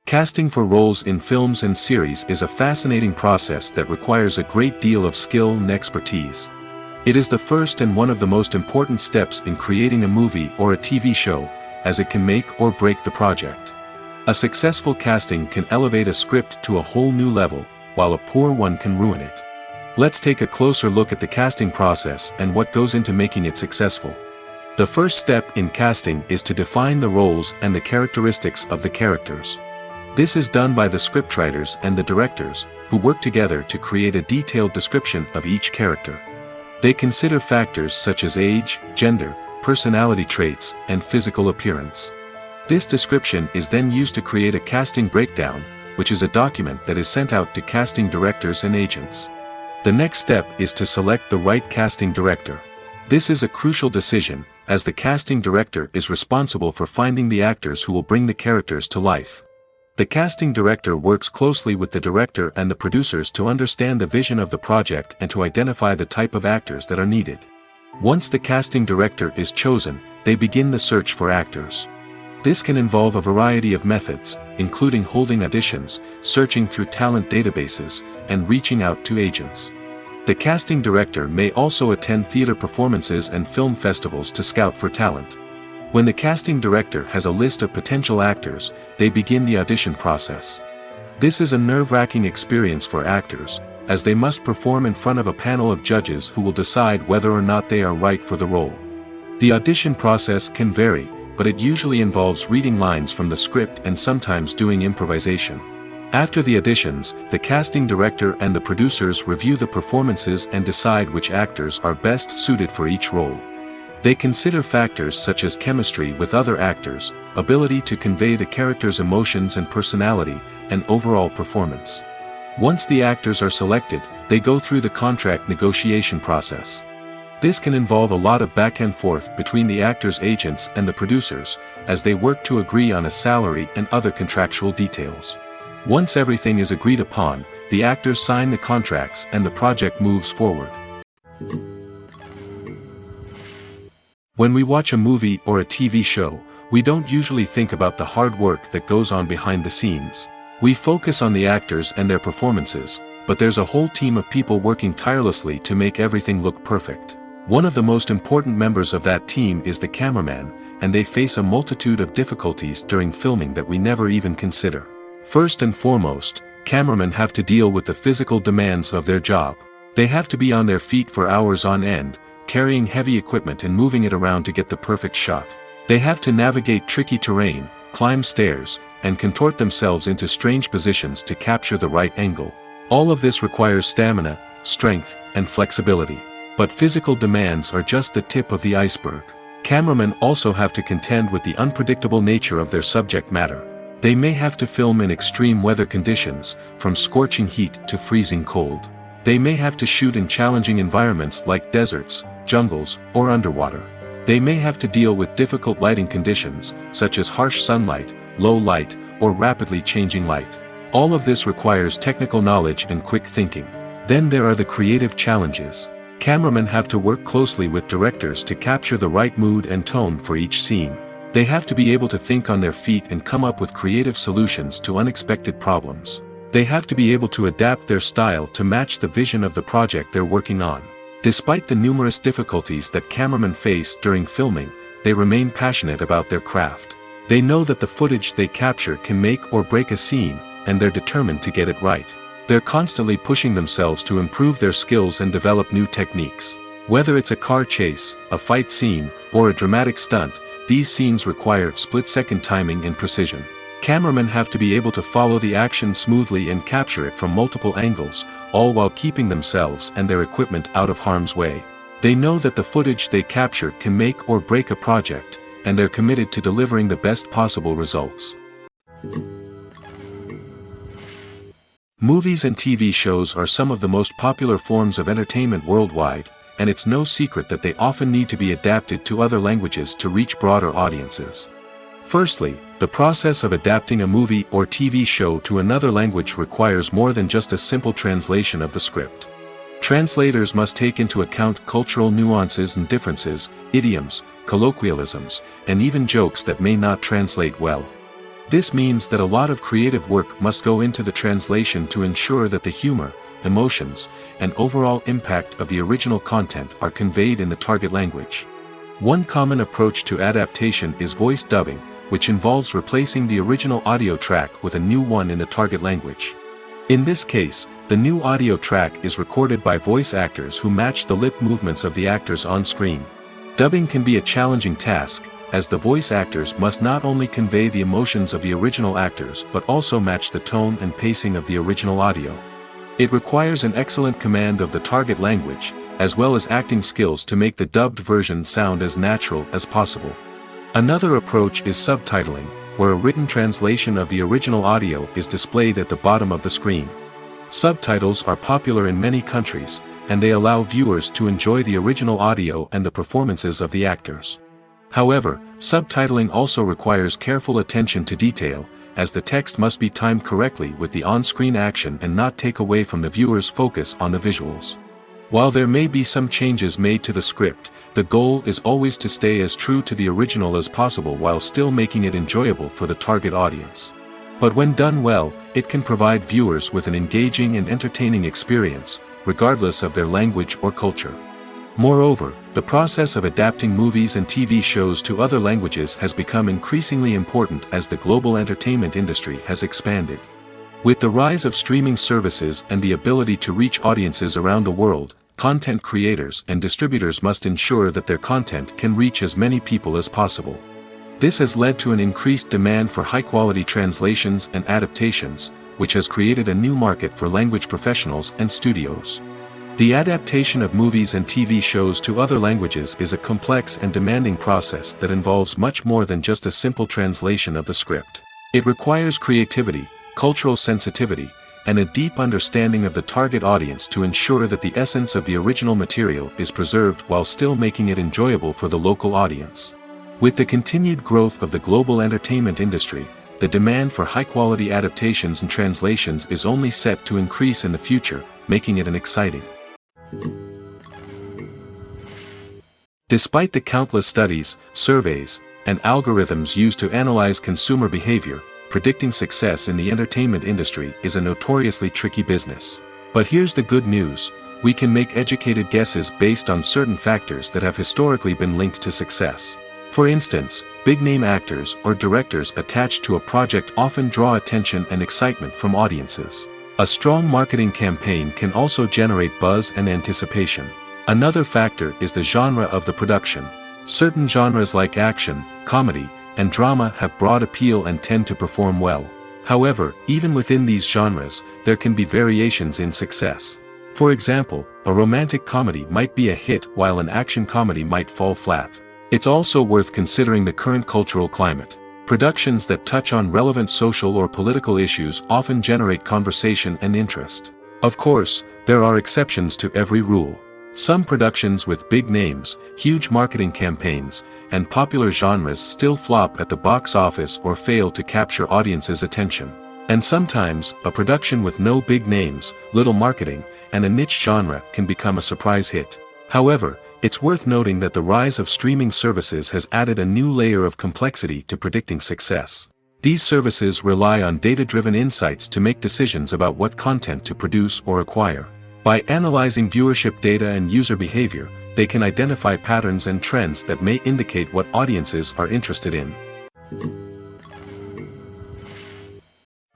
Casting for roles in films and series is a fascinating process that requires a great deal of skill and expertise. It is the first and one of the most important steps in creating a movie or a TV show, as it can make or break the project. A successful casting can elevate a script to a whole new level, while a poor one can ruin it. Let's take a closer look at the casting process and what goes into making it successful. The first step in casting is to define the roles and the characteristics of the characters. This is done by the scriptwriters and the directors, who work together to create a detailed description of each character. They consider factors such as age, gender, personality traits, and physical appearance. This description is then used to create a casting breakdown, which is a document that is sent out to casting directors and agents. The next step is to select the right casting director. This is a crucial decision, as the casting director is responsible for finding the actors who will bring the characters to life. The casting director works closely with the director and the producers to understand the vision of the project and to identify the type of actors that are needed. Once the casting director is chosen, they begin the search for actors. This can involve a variety of methods, including holding auditions, searching through talent databases, and reaching out to agents. The casting director may also attend theater performances and film festivals to scout for talent. When the casting director has a list of potential actors, they begin the audition process. This is a nerve-wracking experience for actors, as they must perform in front of a panel of judges who will decide whether or not they are right for the role. The audition process can vary, but it usually involves reading lines from the script and sometimes doing improvisation. After the auditions, the casting director and the producers review the performances and decide which actors are best suited for each role. They consider factors such as chemistry with other actors, ability to convey the character's emotions and personality, and overall performance. Once the actors are selected, they go through the contract negotiation process. This can involve a lot of back and forth between the actors' agents and the producers, as they work to agree on a salary and other contractual details. Once everything is agreed upon, the actors sign the contracts and the project moves forward. When we watch a movie or a TV show, we don't usually think about the hard work that goes on behind the scenes. We focus on the actors and their performances, but there's a whole team of people working tirelessly to make everything look perfect. One of the most important members of that team is the cameraman, and they face a multitude of difficulties during filming that we never even consider. First and foremost, cameramen have to deal with the physical demands of their job. They have to be on their feet for hours on end, carrying heavy equipment and moving it around to get the perfect shot. They have to navigate tricky terrain, climb stairs, and contort themselves into strange positions to capture the right angle. All of this requires stamina, strength, and flexibility. But physical demands are just the tip of the iceberg. Cameramen also have to contend with the unpredictable nature of their subject matter. They may have to film in extreme weather conditions, from scorching heat to freezing cold. They may have to shoot in challenging environments like deserts, jungles, or underwater. They may have to deal with difficult lighting conditions, such as harsh sunlight, low light, or rapidly changing light. All of this requires technical knowledge and quick thinking. Then there are the creative challenges. Cameramen have to work closely with directors to capture the right mood and tone for each scene. They have to be able to think on their feet and come up with creative solutions to unexpected problems. They have to be able to adapt their style to match the vision of the project they're working on. Despite the numerous difficulties that cameramen face during filming, they remain passionate about their craft. They know that the footage they capture can make or break a scene, and they're determined to get it right. They're constantly pushing themselves to improve their skills and develop new techniques. Whether it's a car chase, a fight scene, or a dramatic stunt, these scenes require split-second timing and precision. Cameramen have to be able to follow the action smoothly and capture it from multiple angles, all while keeping themselves and their equipment out of harm's way. They know that the footage they capture can make or break a project, and they're committed to delivering the best possible results. Movies and TV shows are some of the most popular forms of entertainment worldwide, and it's no secret that they often need to be adapted to other languages to reach broader audiences. Firstly, the process of adapting a movie or TV show to another language requires more than just a simple translation of the script. Translators must take into account cultural nuances and differences, idioms, colloquialisms, and even jokes that may not translate well. This means that a lot of creative work must go into the translation to ensure that the humor, emotions, and overall impact of the original content are conveyed in the target language. One common approach to adaptation is voice dubbing, which involves replacing the original audio track with a new one in the target language. In this case, the new audio track is recorded by voice actors who match the lip movements of the actors on screen. Dubbing can be a challenging task, as the voice actors must not only convey the emotions of the original actors but also match the tone and pacing of the original audio. It requires an excellent command of the target language, as well as acting skills to make the dubbed version sound as natural as possible. Another approach is subtitling, where a written translation of the original audio is displayed at the bottom of the screen. Subtitles are popular in many countries, and they allow viewers to enjoy the original audio and the performances of the actors. However, subtitling also requires careful attention to detail, as the text must be timed correctly with the on-screen action and not take away from the viewer's focus on the visuals. While there may be some changes made to the script, the goal is always to stay as true to the original as possible while still making it enjoyable for the target audience. But when done well, it can provide viewers with an engaging and entertaining experience, regardless of their language or culture. Moreover, the process of adapting movies and TV shows to other languages has become increasingly important as the global entertainment industry has expanded. With the rise of streaming services and the ability to reach audiences around the world, content creators and distributors must ensure that their content can reach as many people as possible. This has led to an increased demand for high-quality translations and adaptations, which has created a new market for language professionals and studios. The adaptation of movies and TV shows to other languages is a complex and demanding process that involves much more than just a simple translation of the script. It requires creativity, cultural sensitivity, and a deep understanding of the target audience to ensure that the essence of the original material is preserved while still making it enjoyable for the local audience. With the continued growth of the global entertainment industry, the demand for high-quality adaptations and translations is only set to increase in the future, making it an exciting. Despite the countless studies, surveys, and algorithms used to analyze consumer behavior, predicting success in the entertainment industry is a notoriously tricky business. But here's the good news: we can make educated guesses based on certain factors that have historically been linked to success. For instance, big-name actors or directors attached to a project often draw attention and excitement from audiences. A strong marketing campaign can also generate buzz and anticipation. Another factor is the genre of the production. Certain genres like action, comedy, and drama have broad appeal and tend to perform well. However, even within these genres, there can be variations in success. For example, a romantic comedy might be a hit while an action comedy might fall flat. It's also worth considering the current cultural climate. Productions that touch on relevant social or political issues often generate conversation and interest. Of course, there are exceptions to every rule. Some productions with big names, huge marketing campaigns, and popular genres still flop at the box office or fail to capture audiences' attention. And sometimes, a production with no big names, little marketing, and a niche genre can become a surprise hit. However, it's worth noting that the rise of streaming services has added a new layer of complexity to predicting success. These services rely on data-driven insights to make decisions about what content to produce or acquire. By analyzing viewership data and user behavior, they can identify patterns and trends that may indicate what audiences are interested in.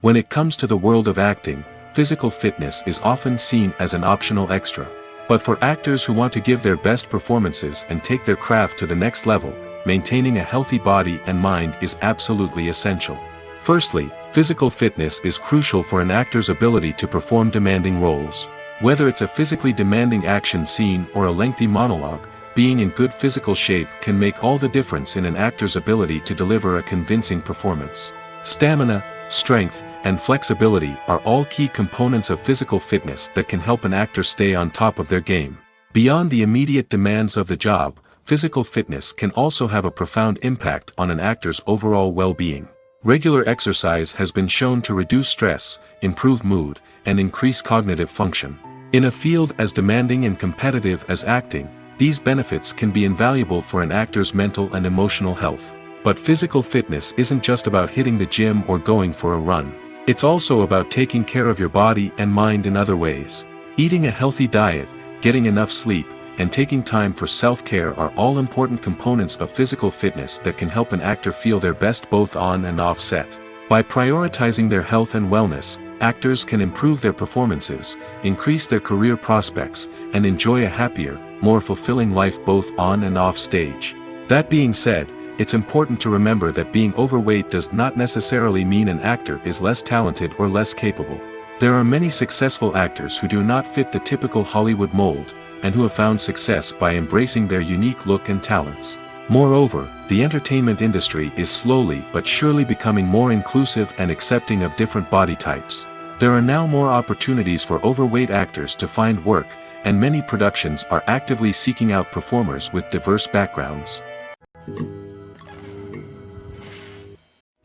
When it comes to the world of acting, physical fitness is often seen as an optional extra. But for actors who want to give their best performances and take their craft to the next level, maintaining a healthy body and mind is absolutely essential. Firstly, physical fitness is crucial for an actor's ability to perform demanding roles. Whether it's a physically demanding action scene or a lengthy monologue, being in good physical shape can make all the difference in an actor's ability to deliver a convincing performance. Stamina, strength, and flexibility are all key components of physical fitness that can help an actor stay on top of their game. Beyond the immediate demands of the job, physical fitness can also have a profound impact on an actor's overall well-being. Regular exercise has been shown to reduce stress, improve mood, and increase cognitive function. In a field as demanding and competitive as acting, these benefits can be invaluable for an actor's mental and emotional health. But physical fitness isn't just about hitting the gym or going for a run. It's also about taking care of your body and mind in other ways. Eating a healthy diet, getting enough sleep, and taking time for self-care are all important components of physical fitness that can help an actor feel their best both on and off set. By prioritizing their health and wellness, actors can improve their performances, increase their career prospects, and enjoy a happier, more fulfilling life both on and off stage. That being said, it's important to remember that being overweight does not necessarily mean an actor is less talented or less capable. There are many successful actors who do not fit the typical Hollywood mold, and who have found success by embracing their unique look and talents. Moreover, the entertainment industry is slowly but surely becoming more inclusive and accepting of different body types. There are now more opportunities for overweight actors to find work, and many productions are actively seeking out performers with diverse backgrounds.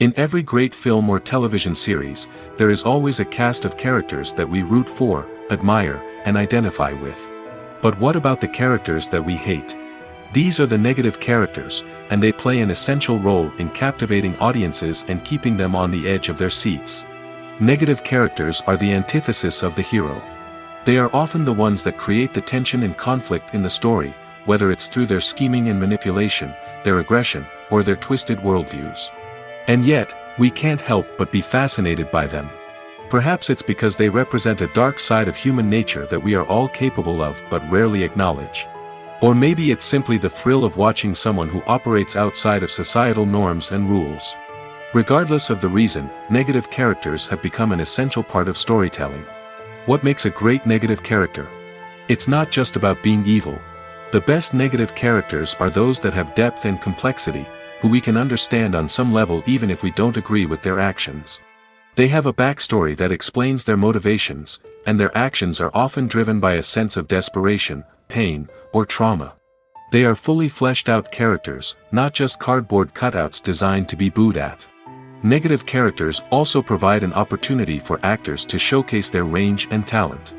In every great film or television series, there is always a cast of characters that we root for, admire, and identify with. But what about the characters that we hate? These are the negative characters, and they play an essential role in captivating audiences and keeping them on the edge of their seats. Negative characters are the antithesis of the hero. They are often the ones that create the tension and conflict in the story, whether it's through their scheming and manipulation, their aggression, or their twisted worldviews. And yet, we can't help but be fascinated by them. Perhaps it's because they represent a dark side of human nature that we are all capable of but rarely acknowledge. Or maybe it's simply the thrill of watching someone who operates outside of societal norms and rules. Regardless of the reason, negative characters have become an essential part of storytelling. What makes a great negative character? It's not just about being evil. The best negative characters are those that have depth and complexity, who we can understand on some level even if we don't agree with their actions. They have a backstory that explains their motivations, and their actions are often driven by a sense of desperation, pain, or trauma. They are fully fleshed out characters, not just cardboard cutouts designed to be booed at. Negative characters also provide an opportunity for actors to showcase their range and talent.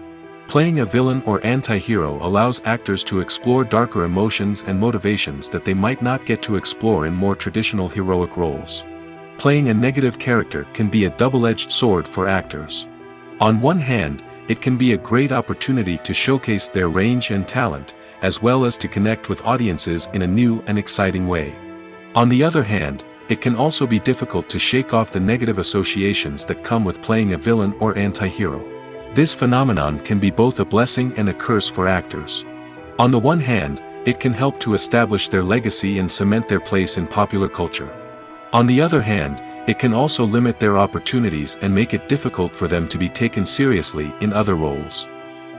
Playing a villain or anti-hero allows actors to explore darker emotions and motivations that they might not get to explore in more traditional heroic roles. Playing a negative character can be a double-edged sword for actors. On one hand, it can be a great opportunity to showcase their range and talent, as well as to connect with audiences in a new and exciting way. On the other hand, it can also be difficult to shake off the negative associations that come with playing a villain or anti-hero. This phenomenon can be both a blessing and a curse for actors. On the one hand, it can help to establish their legacy and cement their place in popular culture. On the other hand, it can also limit their opportunities and make it difficult for them to be taken seriously in other roles.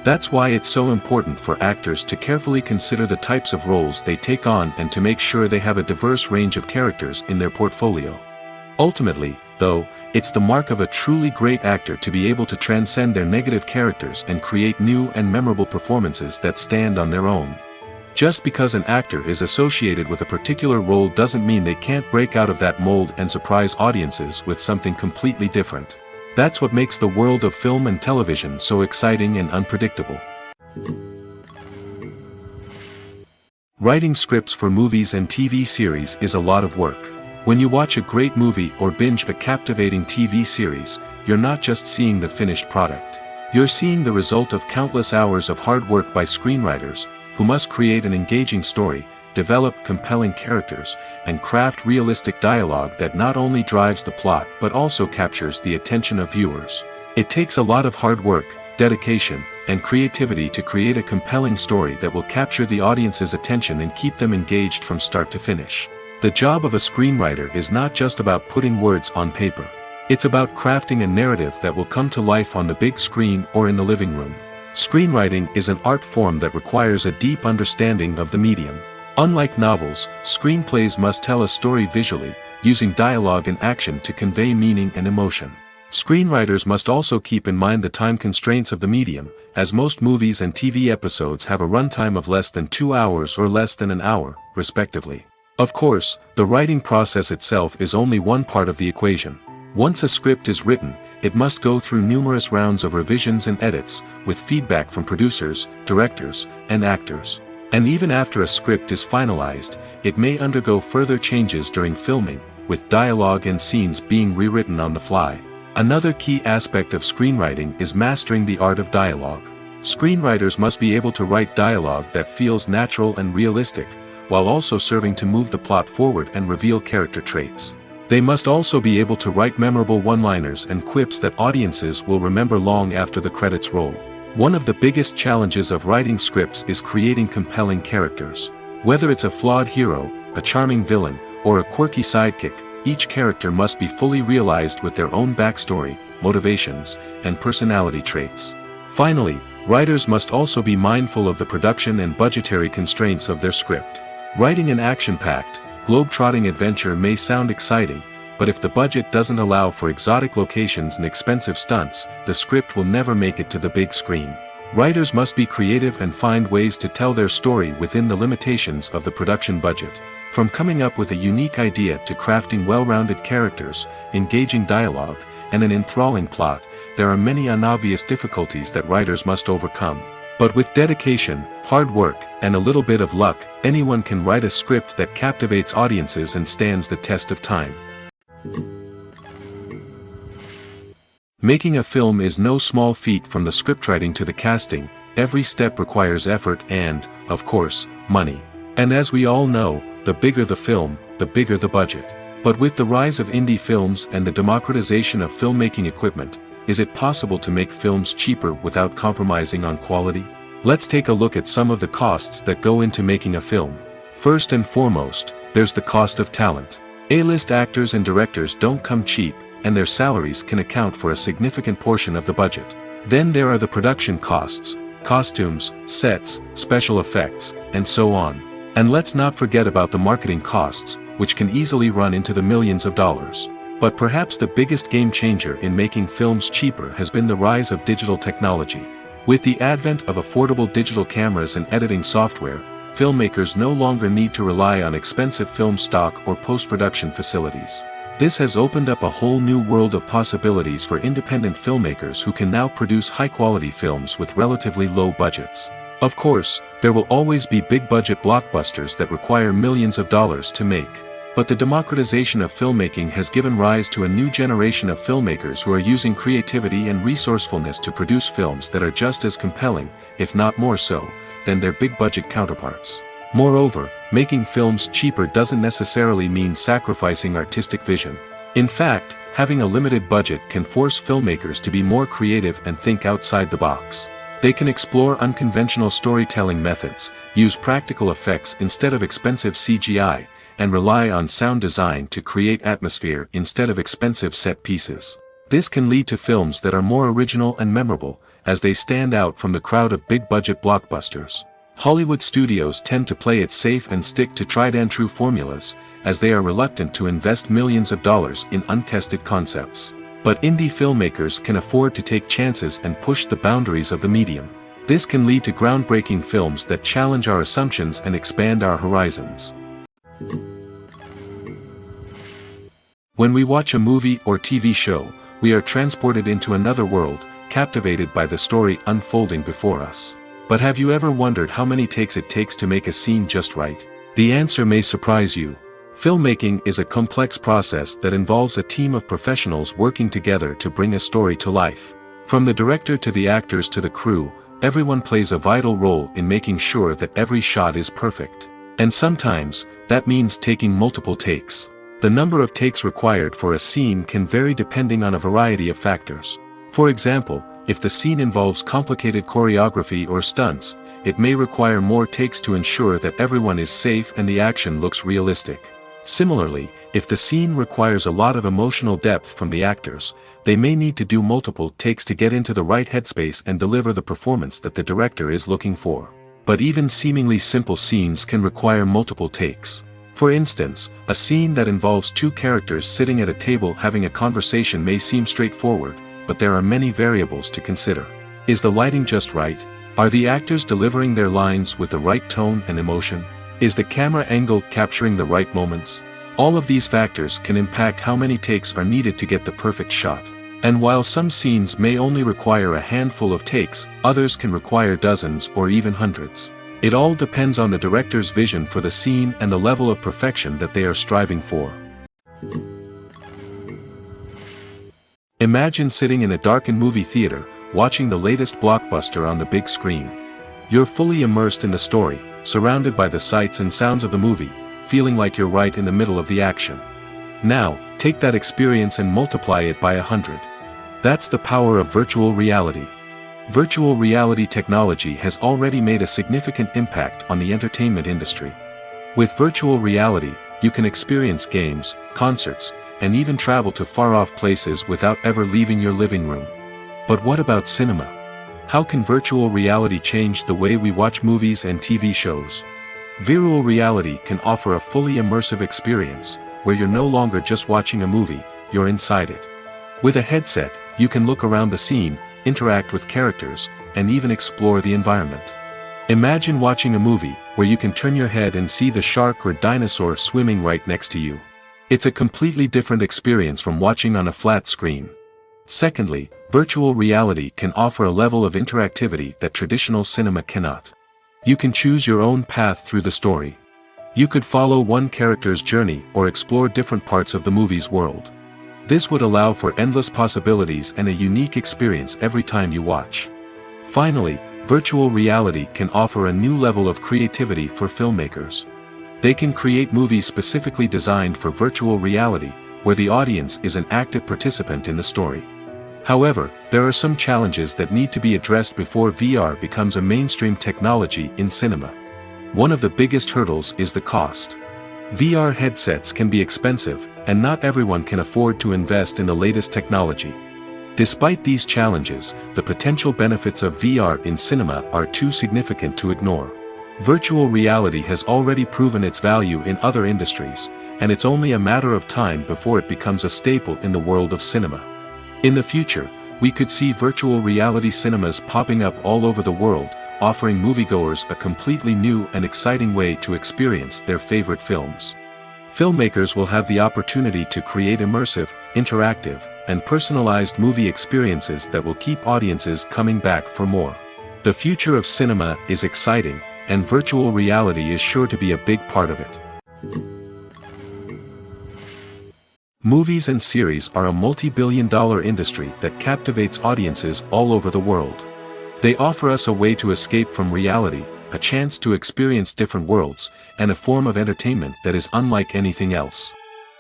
That's why it's so important for actors to carefully consider the types of roles they take on and to make sure they have a diverse range of characters in their portfolio. Ultimately, though, it's the mark of a truly great actor to be able to transcend their negative characters and create new and memorable performances that stand on their own. Just because an actor is associated with a particular role doesn't mean they can't break out of that mold and surprise audiences with something completely different. That's what makes the world of film and television so exciting and unpredictable. Writing scripts for movies and TV series is a lot of work. When you watch a great movie or binge a captivating TV series, you're not just seeing the finished product. You're seeing the result of countless hours of hard work by screenwriters, who must create an engaging story, develop compelling characters, and craft realistic dialogue that not only drives the plot but also captures the attention of viewers. It takes a lot of hard work, dedication, and creativity to create a compelling story that will capture the audience's attention and keep them engaged from start to finish. The job of a screenwriter is not just about putting words on paper. It's about crafting a narrative that will come to life on the big screen or in the living room. Screenwriting is an art form that requires a deep understanding of the medium. Unlike novels, screenplays must tell a story visually, using dialogue and action to convey meaning and emotion. Screenwriters must also keep in mind the time constraints of the medium, as most movies and TV episodes have a runtime of less than 2 hours or less than an hour, respectively. Of course, the writing process itself is only one part of the equation. Once a script is written, it must go through numerous rounds of revisions and edits, with feedback from producers, directors, and actors. And even after a script is finalized, it may undergo further changes during filming, with dialogue and scenes being rewritten on the fly. Another key aspect of screenwriting is mastering the art of dialogue. Screenwriters must be able to write dialogue that feels natural and realistic, while also serving to move the plot forward and reveal character traits. They must also be able to write memorable one-liners and quips that audiences will remember long after the credits roll. One of the biggest challenges of writing scripts is creating compelling characters. Whether it's a flawed hero, a charming villain, or a quirky sidekick, each character must be fully realized with their own backstory, motivations, and personality traits. Finally, writers must also be mindful of the production and budgetary constraints of their script. Writing an action-packed, globe-trotting adventure may sound exciting, but if the budget doesn't allow for exotic locations and expensive stunts, the script will never make it to the big screen. Writers must be creative and find ways to tell their story within the limitations of the production budget. From coming up with a unique idea to crafting well-rounded characters, engaging dialogue, and an enthralling plot, there are many unobvious difficulties that writers must overcome. But with dedication, hard work, and a little bit of luck, anyone can write a script that captivates audiences and stands the test of time. Making a film is no small feat. From the scriptwriting to the casting, every step requires effort and, of course, money. And as we all know, the bigger the film, the bigger the budget. But with the rise of indie films and the democratization of filmmaking equipment, is it possible to make films cheaper without compromising on quality? Let's take a look at some of the costs that go into making a film. First and foremost, there's the cost of talent. A-list actors and directors don't come cheap, and their salaries can account for a significant portion of the budget. Then there are the production costs, costumes, sets, special effects, and so on. And let's not forget about the marketing costs, which can easily run into the millions of dollars. But perhaps the biggest game changer in making films cheaper has been the rise of digital technology. With the advent of affordable digital cameras and editing software, filmmakers no longer need to rely on expensive film stock or post-production facilities. This has opened up a whole new world of possibilities for independent filmmakers who can now produce high-quality films with relatively low budgets. Of course, there will always be big-budget blockbusters that require millions of dollars to make. But the democratization of filmmaking has given rise to a new generation of filmmakers who are using creativity and resourcefulness to produce films that are just as compelling, if not more so, than their big-budget counterparts. Moreover, making films cheaper doesn't necessarily mean sacrificing artistic vision. In fact, having a limited budget can force filmmakers to be more creative and think outside the box. They can explore unconventional storytelling methods, use practical effects instead of expensive CGI, and rely on sound design to create atmosphere instead of expensive set pieces. This can lead to films that are more original and memorable, as they stand out from the crowd of big-budget blockbusters. Hollywood studios tend to play it safe and stick to tried-and-true formulas, as they are reluctant to invest millions of dollars in untested concepts. But indie filmmakers can afford to take chances and push the boundaries of the medium. This can lead to groundbreaking films that challenge our assumptions and expand our horizons. When we watch a movie or TV show, we are transported into another world, captivated by the story unfolding before us. But have you ever wondered how many takes it takes to make a scene just right? The answer may surprise you. Filmmaking is a complex process that involves a team of professionals working together to bring a story to life. From the director to the actors to the crew, everyone plays a vital role in making sure that every shot is perfect. And sometimes, that means taking multiple takes. The number of takes required for a scene can vary depending on a variety of factors. For example, if the scene involves complicated choreography or stunts, it may require more takes to ensure that everyone is safe and the action looks realistic. Similarly, if the scene requires a lot of emotional depth from the actors, they may need to do multiple takes to get into the right headspace and deliver the performance that the director is looking for. But even seemingly simple scenes can require multiple takes. For instance, a scene that involves two characters sitting at a table having a conversation may seem straightforward, but there are many variables to consider. Is the lighting just right? Are the actors delivering their lines with the right tone and emotion? Is the camera angle capturing the right moments? All of these factors can impact how many takes are needed to get the perfect shot. And while some scenes may only require a handful of takes, others can require dozens or even hundreds. It all depends on the director's vision for the scene and the level of perfection that they are striving for. Imagine sitting in a darkened movie theater, watching the latest blockbuster on the big screen. You're fully immersed in the story, surrounded by the sights and sounds of the movie, feeling like you're right in the middle of the action. Now, take that experience and multiply it by 100. That's the power of virtual reality. Virtual reality technology has already made a significant impact on the entertainment industry. With virtual reality, you can experience games, concerts, and even travel to far-off places without ever leaving your living room. But what about cinema? How can virtual reality change the way we watch movies and TV shows? Virtual reality can offer a fully immersive experience, where you're no longer just watching a movie, you're inside it. With a headset, you can look around the scene, interact with characters, and even explore the environment. Imagine watching a movie, where you can turn your head and see the shark or dinosaur swimming right next to you. It's a completely different experience from watching on a flat screen. Secondly, virtual reality can offer a level of interactivity that traditional cinema cannot. You can choose your own path through the story. You could follow one character's journey or explore different parts of the movie's world. This would allow for endless possibilities and a unique experience every time you watch. Finally, virtual reality can offer a new level of creativity for filmmakers. They can create movies specifically designed for virtual reality, where the audience is an active participant in the story. However, there are some challenges that need to be addressed before VR becomes a mainstream technology in cinema. One of the biggest hurdles is the cost. VR headsets can be expensive, and not everyone can afford to invest in the latest technology. Despite these challenges, the potential benefits of VR in cinema are too significant to ignore. Virtual reality has already proven its value in other industries, and it's only a matter of time before it becomes a staple in the world of cinema. In the future, we could see virtual reality cinemas popping up all over the world, offering moviegoers a completely new and exciting way to experience their favorite films. Filmmakers will have the opportunity to create immersive, interactive, and personalized movie experiences that will keep audiences coming back for more. The future of cinema is exciting, and virtual reality is sure to be a big part of it. Movies and series are a multi-billion-dollar industry that captivates audiences all over the world. They offer us a way to escape from reality, a chance to experience different worlds, and a form of entertainment that is unlike anything else.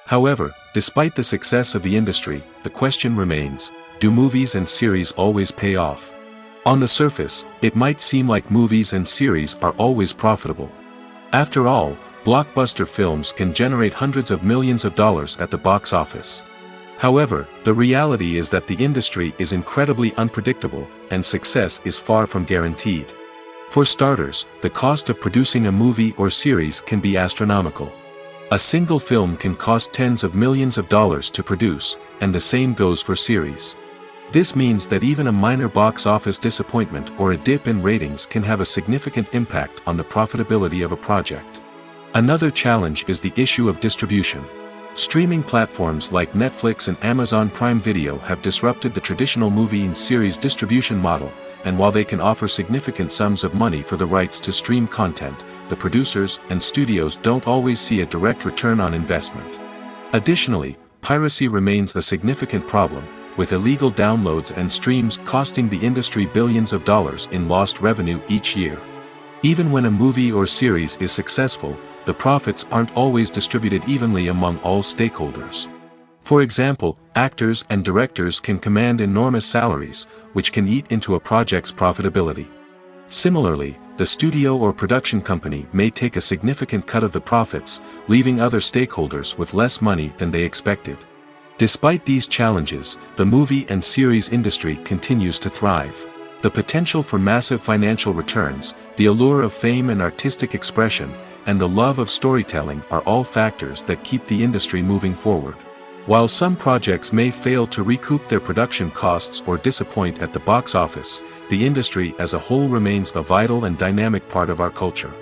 However, despite the success of the industry, the question remains, do movies and series always pay off? On the surface, it might seem like movies and series are always profitable. After all, blockbuster films can generate hundreds of millions of dollars at the box office. However, the reality is that the industry is incredibly unpredictable, and success is far from guaranteed. For starters, the cost of producing a movie or series can be astronomical. A single film can cost tens of millions of dollars to produce, and the same goes for series. This means that even a minor box office disappointment or a dip in ratings can have a significant impact on the profitability of a project. Another challenge is the issue of distribution. Streaming platforms like Netflix and Amazon Prime Video have disrupted the traditional movie and series distribution model, and while they can offer significant sums of money for the rights to stream content, the producers and studios don't always see a direct return on investment. Additionally, piracy remains a significant problem, with illegal downloads and streams costing the industry billions of dollars in lost revenue each year. Even when a movie or series is successful, the profits aren't always distributed evenly among all stakeholders. For example, actors and directors can command enormous salaries, which can eat into a project's profitability. Similarly, the studio or production company may take a significant cut of the profits, leaving other stakeholders with less money than they expected. Despite these challenges, the movie and series industry continues to thrive. The potential for massive financial returns, the allure of fame and artistic expression, and the love of storytelling are all factors that keep the industry moving forward. While some projects may fail to recoup their production costs or disappoint at the box office, the industry as a whole remains a vital and dynamic part of our culture.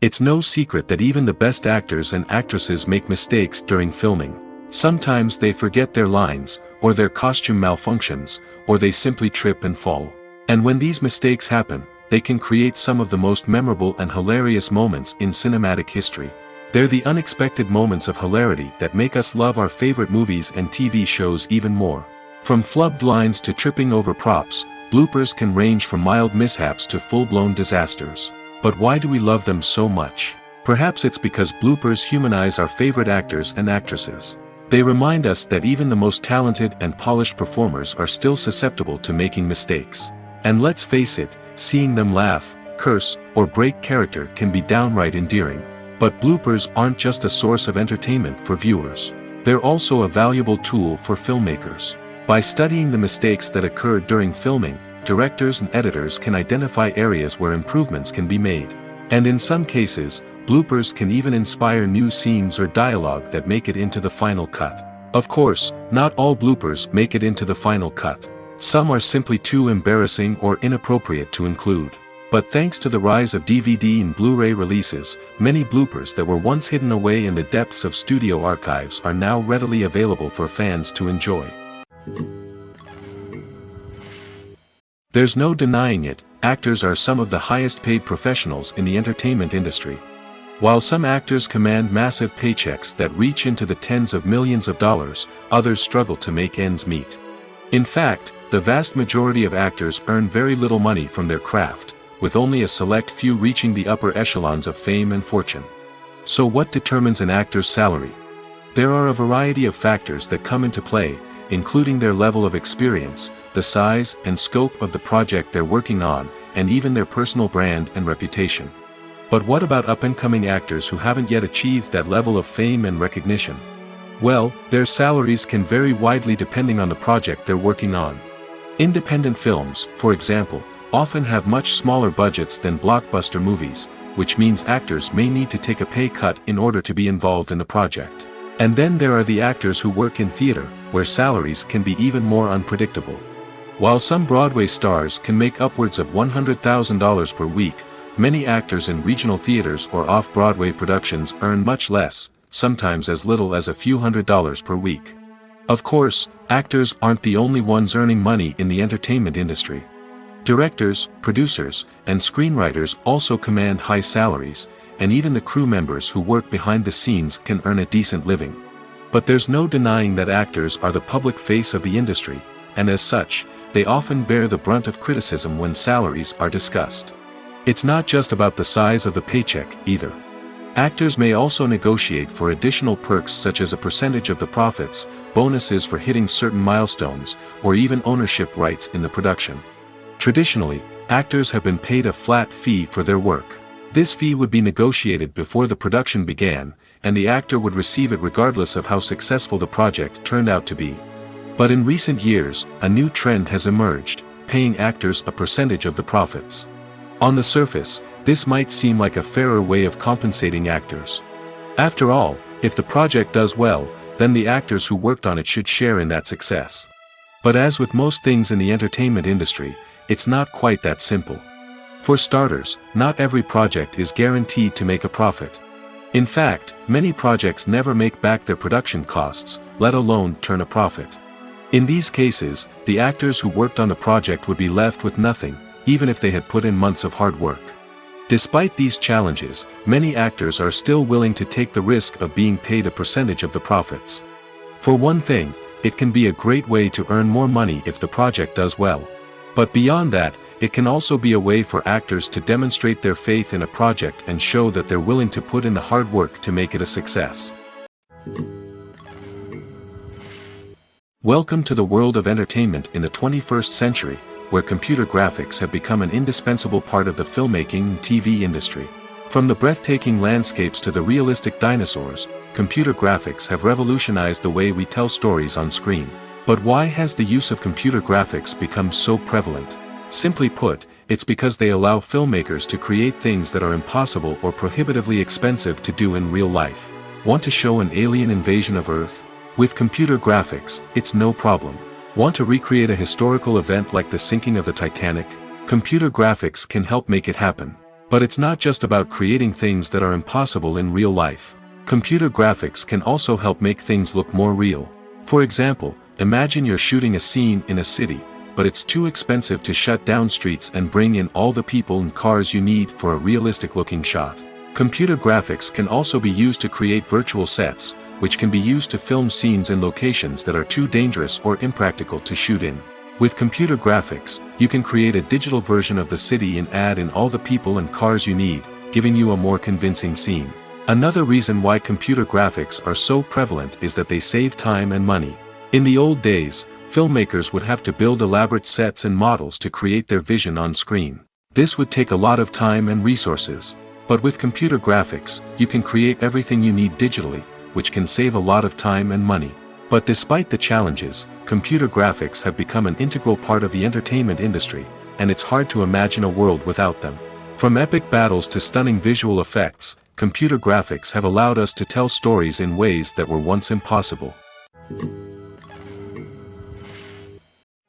It's no secret that even the best actors and actresses make mistakes during filming. Sometimes they forget their lines, or their costume malfunctions, or they simply trip and fall. And when these mistakes happen, they can create some of the most memorable and hilarious moments in cinematic history. They're the unexpected moments of hilarity that make us love our favorite movies and TV shows even more. From flubbed lines to tripping over props, bloopers can range from mild mishaps to full-blown disasters. But why do we love them so much? Perhaps it's because bloopers humanize our favorite actors and actresses. They remind us that even the most talented and polished performers are still susceptible to making mistakes. And let's face it, seeing them laugh, curse, or break character can be downright endearing. But bloopers aren't just a source of entertainment for viewers. They're also a valuable tool for filmmakers. By studying the mistakes that occurred during filming, directors and editors can identify areas where improvements can be made. And in some cases, bloopers can even inspire new scenes or dialogue that make it into the final cut. Of course, not all bloopers make it into the final cut. Some are simply too embarrassing or inappropriate to include. But thanks to the rise of DVD and Blu-ray releases, many bloopers that were once hidden away in the depths of studio archives are now readily available for fans to enjoy. There's no denying it, actors are some of the highest paid professionals in the entertainment industry. While some actors command massive paychecks that reach into the tens of millions of dollars, others struggle to make ends meet. In fact, the vast majority of actors earn very little money from their craft, with only a select few reaching the upper echelons of fame and fortune. So what determines an actor's salary? There are a variety of factors that come into play, including their level of experience, the size and scope of the project they're working on, and even their personal brand and reputation. But what about up-and-coming actors who haven't yet achieved that level of fame and recognition? Well, their salaries can vary widely depending on the project they're working on. Independent films, for example, often have much smaller budgets than blockbuster movies, which means actors may need to take a pay cut in order to be involved in the project. And then there are the actors who work in theater, where salaries can be even more unpredictable. While some Broadway stars can make upwards of $100,000 per week, many actors in regional theaters or off-Broadway productions earn much less, sometimes as little as a few $100s per week. Of course, actors aren't the only ones earning money in the entertainment industry. Directors, producers, and screenwriters also command high salaries, and even the crew members who work behind the scenes can earn a decent living. But there's no denying that actors are the public face of the industry, and as such, they often bear the brunt of criticism when salaries are discussed. It's not just about the size of the paycheck, either. Actors may also negotiate for additional perks such as a percentage of the profits, bonuses for hitting certain milestones, or even ownership rights in the production. Traditionally, actors have been paid a flat fee for their work. This fee would be negotiated before the production began, and the actor would receive it regardless of how successful the project turned out to be. But in recent years, a new trend has emerged, paying actors a percentage of the profits. On the surface, this might seem like a fairer way of compensating actors. After all, if the project does well, then the actors who worked on it should share in that success. But as with most things in the entertainment industry, it's not quite that simple. For starters, not every project is guaranteed to make a profit. In fact, many projects never make back their production costs, let alone turn a profit. In these cases, the actors who worked on the project would be left with nothing, even if they had put in months of hard work. Despite these challenges, many actors are still willing to take the risk of being paid a percentage of the profits. For one thing, it can be a great way to earn more money if the project does well. But beyond that, it can also be a way for actors to demonstrate their faith in a project and show that they're willing to put in the hard work to make it a success. Welcome to the world of entertainment in the 21st century, where computer graphics have become an indispensable part of the filmmaking and TV industry. From the breathtaking landscapes to the realistic dinosaurs, computer graphics have revolutionized the way we tell stories on screen. But why has the use of computer graphics become so prevalent? Simply put, it's because they allow filmmakers to create things that are impossible or prohibitively expensive to do in real life. Want to show an alien invasion of Earth? With computer graphics, it's no problem. Want to recreate a historical event like the sinking of the Titanic? Computer graphics can help make it happen. But it's not just about creating things that are impossible in real life. Computer graphics can also help make things look more real. For example, imagine you're shooting a scene in a city, but it's too expensive to shut down streets and bring in all the people and cars you need for a realistic-looking shot. Computer graphics can also be used to create virtual sets, which can be used to film scenes in locations that are too dangerous or impractical to shoot in. With computer graphics, you can create a digital version of the city and add in all the people and cars you need, giving you a more convincing scene. Another reason why computer graphics are so prevalent is that they save time and money. In the old days, filmmakers would have to build elaborate sets and models to create their vision on screen. This would take a lot of time and resources. But with computer graphics, you can create everything you need digitally, which can save a lot of time and money. But despite the challenges, computer graphics have become an integral part of the entertainment industry, and it's hard to imagine a world without them. From epic battles to stunning visual effects, computer graphics have allowed us to tell stories in ways that were once impossible.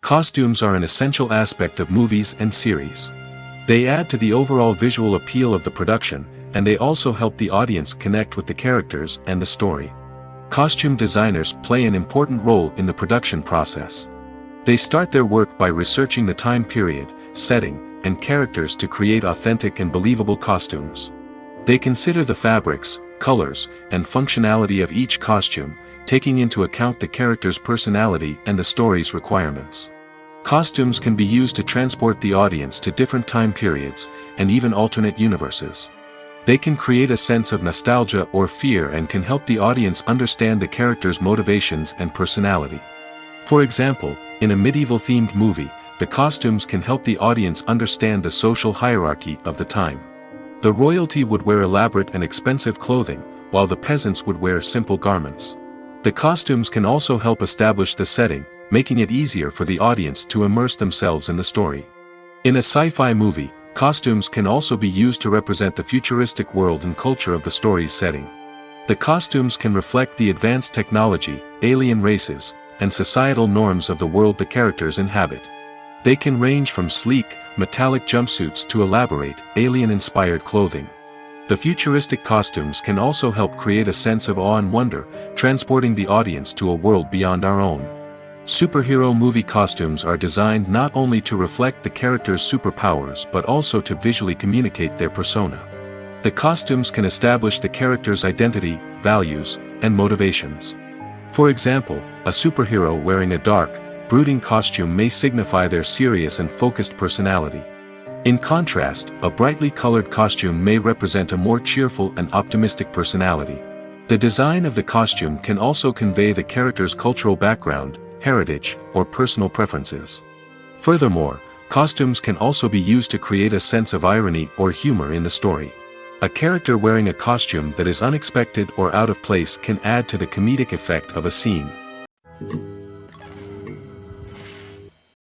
Costumes are an essential aspect of movies and series. They add to the overall visual appeal of the production, and they also help the audience connect with the characters and the story. Costume designers play an important role in the production process. They start their work by researching the time period, setting, and characters to create authentic and believable costumes. They consider the fabrics, colors, and functionality of each costume, taking into account the character's personality and the story's requirements. Costumes can be used to transport the audience to different time periods, and even alternate universes. They can create a sense of nostalgia or fear and can help the audience understand the character's motivations and personality. For example, in a medieval-themed movie, the costumes can help the audience understand the social hierarchy of the time. The royalty would wear elaborate and expensive clothing, while the peasants would wear simple garments. The costumes can also help establish the setting, making it easier for the audience to immerse themselves in the story. In a sci-fi movie, costumes can also be used to represent the futuristic world and culture of the story's setting. The costumes can reflect the advanced technology, alien races, and societal norms of the world the characters inhabit. They can range from sleek, metallic jumpsuits to elaborate, alien-inspired clothing. The futuristic costumes can also help create a sense of awe and wonder, transporting the audience to a world beyond our own. Superhero movie costumes are designed not only to reflect the character's superpowers but also to visually communicate their persona. The costumes can establish the character's identity, values, and motivations. For example, a superhero wearing a dark, brooding costume may signify their serious and focused personality. In contrast, a brightly colored costume may represent a more cheerful and optimistic personality. The design of the costume can also convey the character's cultural background, heritage, or personal preferences. Furthermore, costumes can also be used to create a sense of irony or humor in the story. A character wearing a costume that is unexpected or out of place can add to the comedic effect of a scene.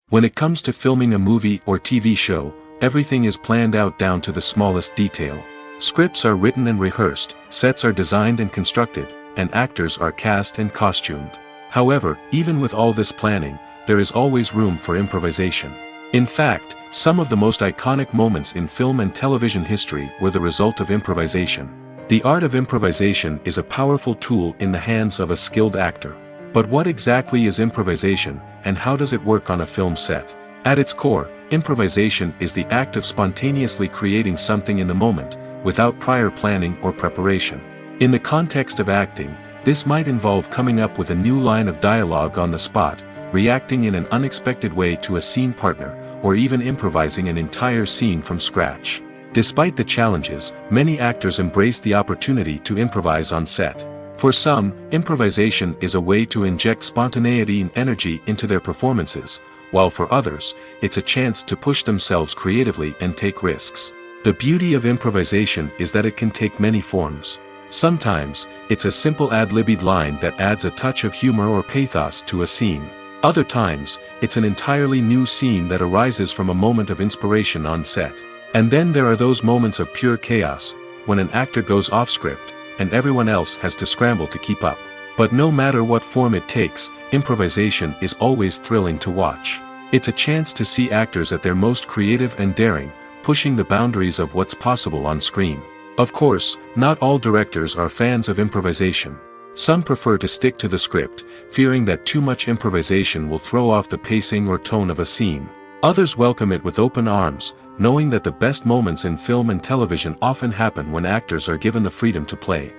When it comes to filming a movie or TV show, everything is planned out down to the smallest detail. Scripts are written and rehearsed, sets are designed and constructed, and actors are cast and costumed. However, even with all this planning, there is always room for improvisation. In fact, some of the most iconic moments in film and television history were the result of improvisation. The art of improvisation is a powerful tool in the hands of a skilled actor. But what exactly is improvisation, and how does it work on a film set? At its core, improvisation is the act of spontaneously creating something in the moment, without prior planning or preparation. In the context of acting, this might involve coming up with a new line of dialogue on the spot, reacting in an unexpected way to a scene partner, or even improvising an entire scene from scratch. Despite the challenges, many actors embrace the opportunity to improvise on set. For some, improvisation is a way to inject spontaneity and energy into their performances, while for others, it's a chance to push themselves creatively and take risks. The beauty of improvisation is that it can take many forms. Sometimes, it's a simple ad-libbed line that adds a touch of humor or pathos to a scene. Other times, it's an entirely new scene that arises from a moment of inspiration on set. And then there are those moments of pure chaos, when an actor goes off script, and everyone else has to scramble to keep up. But no matter what form it takes, improvisation is always thrilling to watch. It's a chance to see actors at their most creative and daring, pushing the boundaries of what's possible on screen. Of course, not all directors are fans of improvisation. Some prefer to stick to the script, fearing that too much improvisation will throw off the pacing or tone of a scene. Others welcome it with open arms, knowing that the best moments in film and television often happen when actors are given the freedom to play.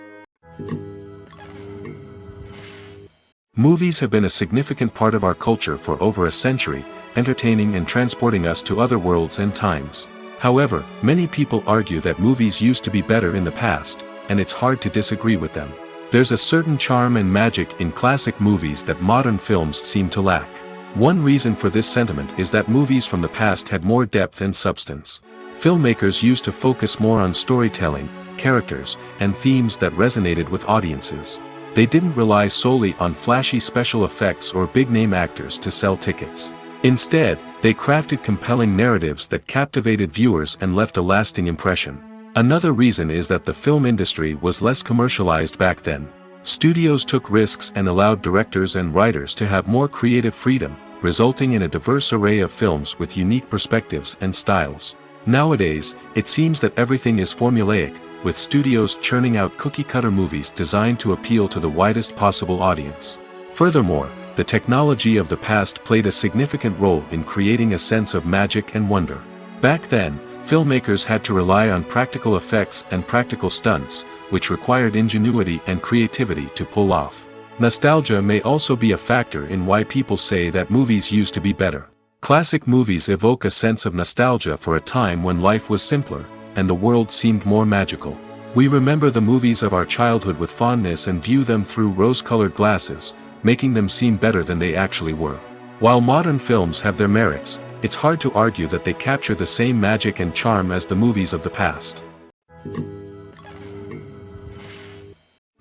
Movies have been a significant part of our culture for over a century, entertaining and transporting us to other worlds and times. However, many people argue that movies used to be better in the past, and it's hard to disagree with them. There's a certain charm and magic in classic movies that modern films seem to lack. One reason for this sentiment is that movies from the past had more depth and substance. Filmmakers used to focus more on storytelling, characters, and themes that resonated with audiences. They didn't rely solely on flashy special effects or big-name actors to sell tickets. Instead, they crafted compelling narratives that captivated viewers and left a lasting impression. Another reason is that the film industry was less commercialized back then. Studios took risks and allowed directors and writers to have more creative freedom, resulting in a diverse array of films with unique perspectives and styles. Nowadays, it seems that everything is formulaic, with studios churning out cookie-cutter movies designed to appeal to the widest possible audience. Furthermore, the technology of the past played a significant role in creating a sense of magic and wonder. Back then, filmmakers had to rely on practical effects and practical stunts, which required ingenuity and creativity to pull off. Nostalgia may also be a factor in why people say that movies used to be better. Classic movies evoke a sense of nostalgia for a time when life was simpler, and the world seemed more magical. We remember the movies of our childhood with fondness and view them through rose-colored glasses, making them seem better than they actually were. While modern films have their merits, it's hard to argue that they capture the same magic and charm as the movies of the past.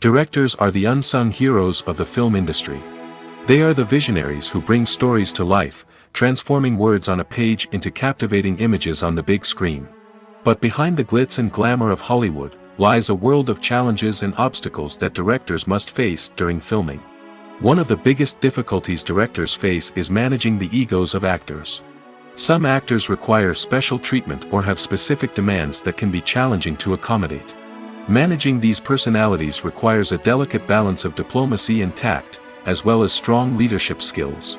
Directors are the unsung heroes of the film industry. They are the visionaries who bring stories to life, transforming words on a page into captivating images on the big screen. But behind the glitz and glamour of Hollywood, lies a world of challenges and obstacles that directors must face during filming. One of the biggest difficulties directors face is managing the egos of actors. Some actors require special treatment or have specific demands that can be challenging to accommodate. Managing these personalities requires a delicate balance of diplomacy and tact, as well as strong leadership skills.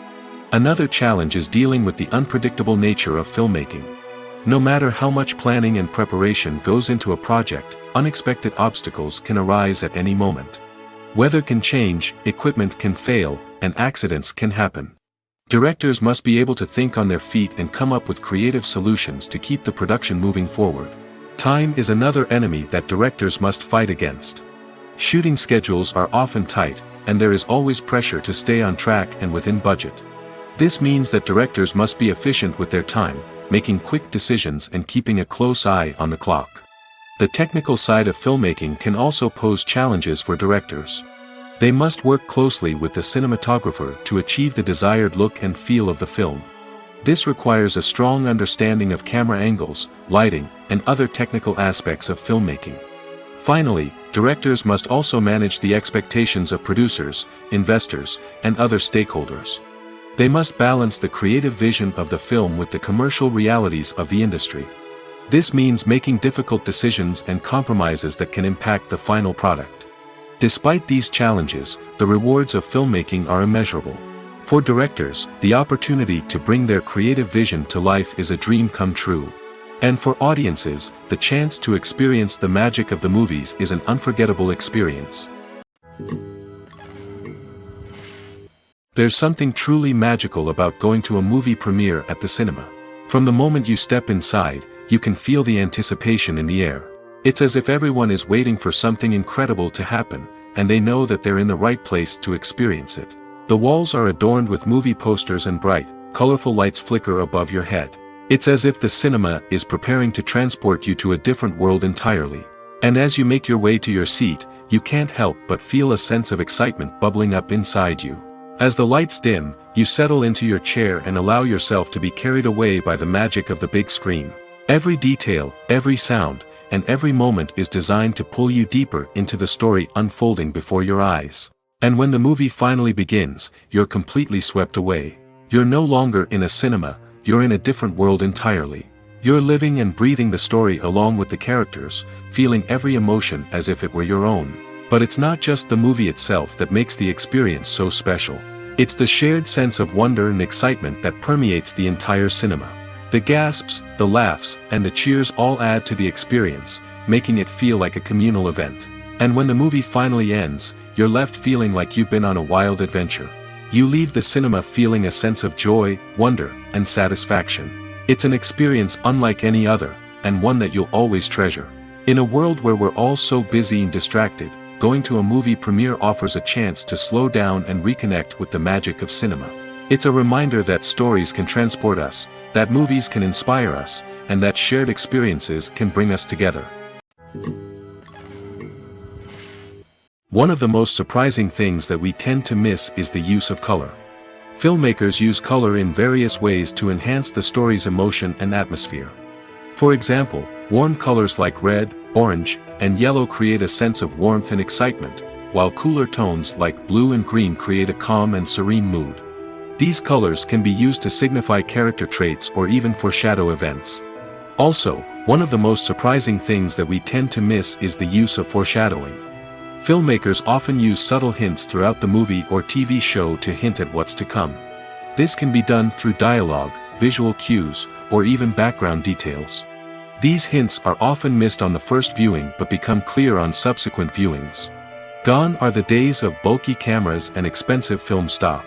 Another challenge is dealing with the unpredictable nature of filmmaking. No matter how much planning and preparation goes into a project, unexpected obstacles can arise at any moment. Weather can change, equipment can fail, and accidents can happen. Directors must be able to think on their feet and come up with creative solutions to keep the production moving forward. Time is another enemy that directors must fight against. Shooting schedules are often tight, and there is always pressure to stay on track and within budget. This means that directors must be efficient with their time, making quick decisions and keeping a close eye on the clock. The technical side of filmmaking can also pose challenges for directors. They must work closely with the cinematographer to achieve the desired look and feel of the film. This requires a strong understanding of camera angles, lighting, and other technical aspects of filmmaking. Finally, directors must also manage the expectations of producers, investors, and other stakeholders. They must balance the creative vision of the film with the commercial realities of the industry. This means making difficult decisions and compromises that can impact the final product. Despite these challenges, the rewards of filmmaking are immeasurable. For directors, the opportunity to bring their creative vision to life is a dream come true. And for audiences, the chance to experience the magic of the movies is an unforgettable experience. There's something truly magical about going to a movie premiere at the cinema. From the moment you step inside, you can feel the anticipation in the air. It's as if everyone is waiting for something incredible to happen, and they know that they're in the right place to experience it. The walls are adorned with movie posters and bright, colorful lights flicker above your head. It's as if the cinema is preparing to transport you to a different world entirely. And as you make your way to your seat, you can't help but feel a sense of excitement bubbling up inside you. As the lights dim, you settle into your chair and allow yourself to be carried away by the magic of the big screen. Every detail, every sound, and every moment is designed to pull you deeper into the story unfolding before your eyes. And when the movie finally begins, you're completely swept away. You're no longer in a cinema, you're in a different world entirely. You're living and breathing the story along with the characters, feeling every emotion as if it were your own. But it's not just the movie itself that makes the experience so special. It's the shared sense of wonder and excitement that permeates the entire cinema. The gasps, the laughs, and the cheers all add to the experience, making it feel like a communal event. And when the movie finally ends, you're left feeling like you've been on a wild adventure. You leave the cinema feeling a sense of joy, wonder, and satisfaction. It's an experience unlike any other, and one that you'll always treasure. In a world where we're all so busy and distracted, going to a movie premiere offers a chance to slow down and reconnect with the magic of cinema. It's a reminder that stories can transport us, that movies can inspire us, and that shared experiences can bring us together. One of the most surprising things that we tend to miss is the use of color. Filmmakers use color in various ways to enhance the story's emotion and atmosphere. For example, warm colors like red, orange, and yellow create a sense of warmth and excitement, while cooler tones like blue and green create a calm and serene mood. These colors can be used to signify character traits or even foreshadow events. Also, one of the most surprising things that we tend to miss is the use of foreshadowing. Filmmakers often use subtle hints throughout the movie or TV show to hint at what's to come. This can be done through dialogue, visual cues, or even background details. These hints are often missed on the first viewing but become clear on subsequent viewings. Gone are the days of bulky cameras and expensive film stock.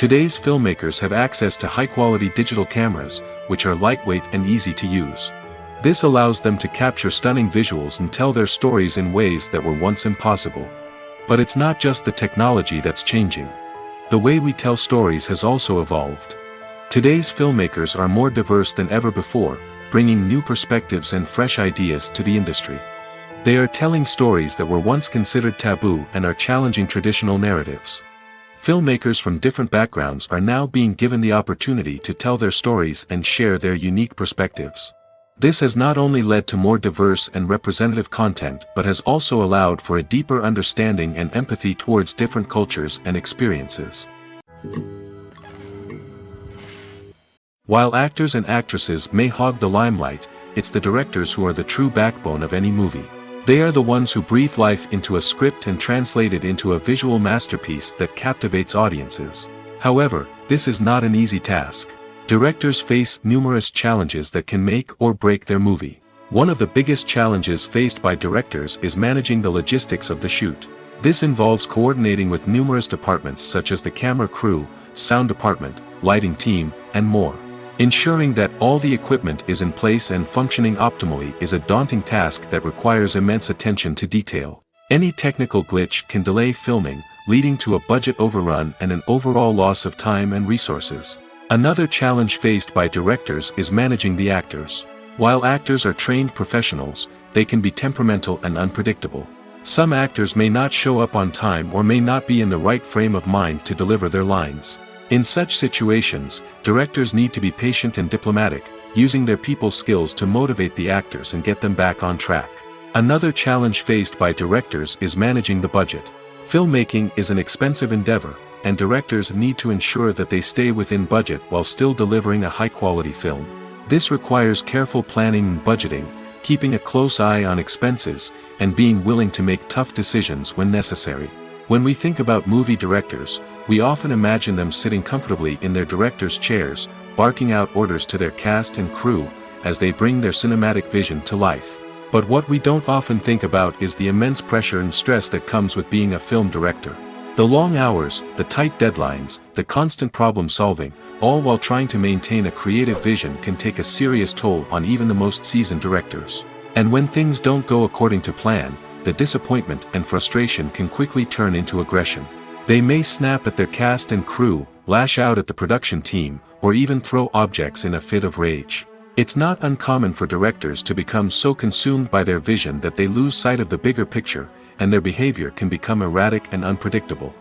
Today's filmmakers have access to high-quality digital cameras, which are lightweight and easy to use. This allows them to capture stunning visuals and tell their stories in ways that were once impossible. But it's not just the technology that's changing. The way we tell stories has also evolved. Today's filmmakers are more diverse than ever before, bringing new perspectives and fresh ideas to the industry. They are telling stories that were once considered taboo and are challenging traditional narratives. Filmmakers from different backgrounds are now being given the opportunity to tell their stories and share their unique perspectives. This has not only led to more diverse and representative content but has also allowed for a deeper understanding and empathy towards different cultures and experiences. While actors and actresses may hog the limelight, it's the directors who are the true backbone of any movie. They are the ones who breathe life into a script and translate it into a visual masterpiece that captivates audiences. However, this is not an easy task. Directors face numerous challenges that can make or break their movie. One of the biggest challenges faced by directors is managing the logistics of the shoot. This involves coordinating with numerous departments such as the camera crew, sound department, lighting team, and more. Ensuring that all the equipment is in place and functioning optimally is a daunting task that requires immense attention to detail. Any technical glitch can delay filming, leading to a budget overrun and an overall loss of time and resources. Another challenge faced by directors is managing the actors. While actors are trained professionals, they can be temperamental and unpredictable. Some actors may not show up on time or may not be in the right frame of mind to deliver their lines. In such situations, directors need to be patient and diplomatic, using their people skills to motivate the actors and get them back on track. Another challenge faced by directors is managing the budget. Filmmaking is an expensive endeavor, and directors need to ensure that they stay within budget while still delivering a high-quality film. This requires careful planning and budgeting, keeping a close eye on expenses, and being willing to make tough decisions when necessary. When we think about movie directors, we often imagine them sitting comfortably in their director's chairs, barking out orders to their cast and crew, as they bring their cinematic vision to life. But what we don't often think about is the immense pressure and stress that comes with being a film director. The long hours, the tight deadlines, the constant problem solving, all while trying to maintain a creative vision can take a serious toll on even the most seasoned directors. And when things don't go according to plan, the disappointment and frustration can quickly turn into aggression. They may snap at their cast and crew, lash out at the production team, or even throw objects in a fit of rage. It's not uncommon for directors to become so consumed by their vision that they lose sight of the bigger picture, and their behavior can become erratic and unpredictable.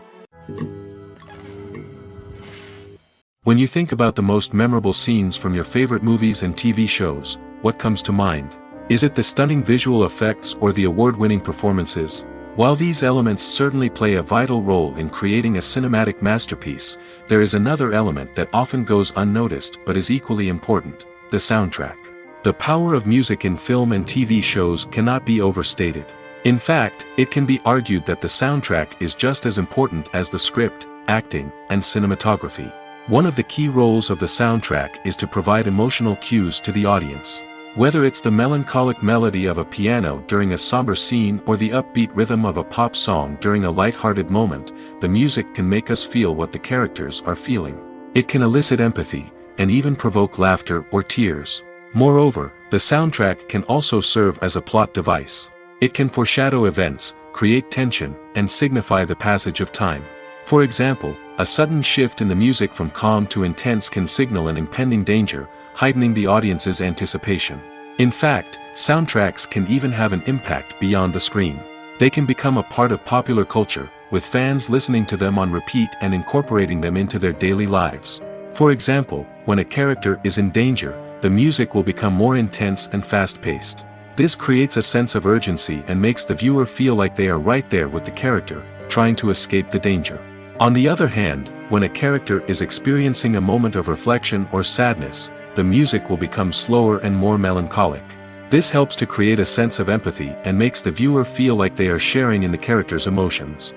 When you think about the most memorable scenes from your favorite movies and TV shows, what comes to mind? Is it the stunning visual effects or the award-winning performances? While these elements certainly play a vital role in creating a cinematic masterpiece, there is another element that often goes unnoticed but is equally important: the soundtrack. The power of music in film and TV shows cannot be overstated. In fact, it can be argued that the soundtrack is just as important as the script, acting, and cinematography. One of the key roles of the soundtrack is to provide emotional cues to the audience. Whether it's the melancholic melody of a piano during a somber scene or the upbeat rhythm of a pop song during a light-hearted moment, the music can make us feel what the characters are feeling. It can elicit empathy, and even provoke laughter or tears. Moreover, the soundtrack can also serve as a plot device. It can foreshadow events, create tension, and signify the passage of time. For example, a sudden shift in the music from calm to intense can signal an impending danger, heightening the audience's anticipation. In fact, soundtracks can even have an impact beyond the screen. They can become a part of popular culture, with fans listening to them on repeat and incorporating them into their daily lives. For example, when a character is in danger, the music will become more intense and fast-paced. This creates a sense of urgency and makes the viewer feel like they are right there with the character, trying to escape the danger. On the other hand, when a character is experiencing a moment of reflection or sadness, the music will become slower and more melancholic. This helps to create a sense of empathy and makes the viewer feel like they are sharing in the character's emotions.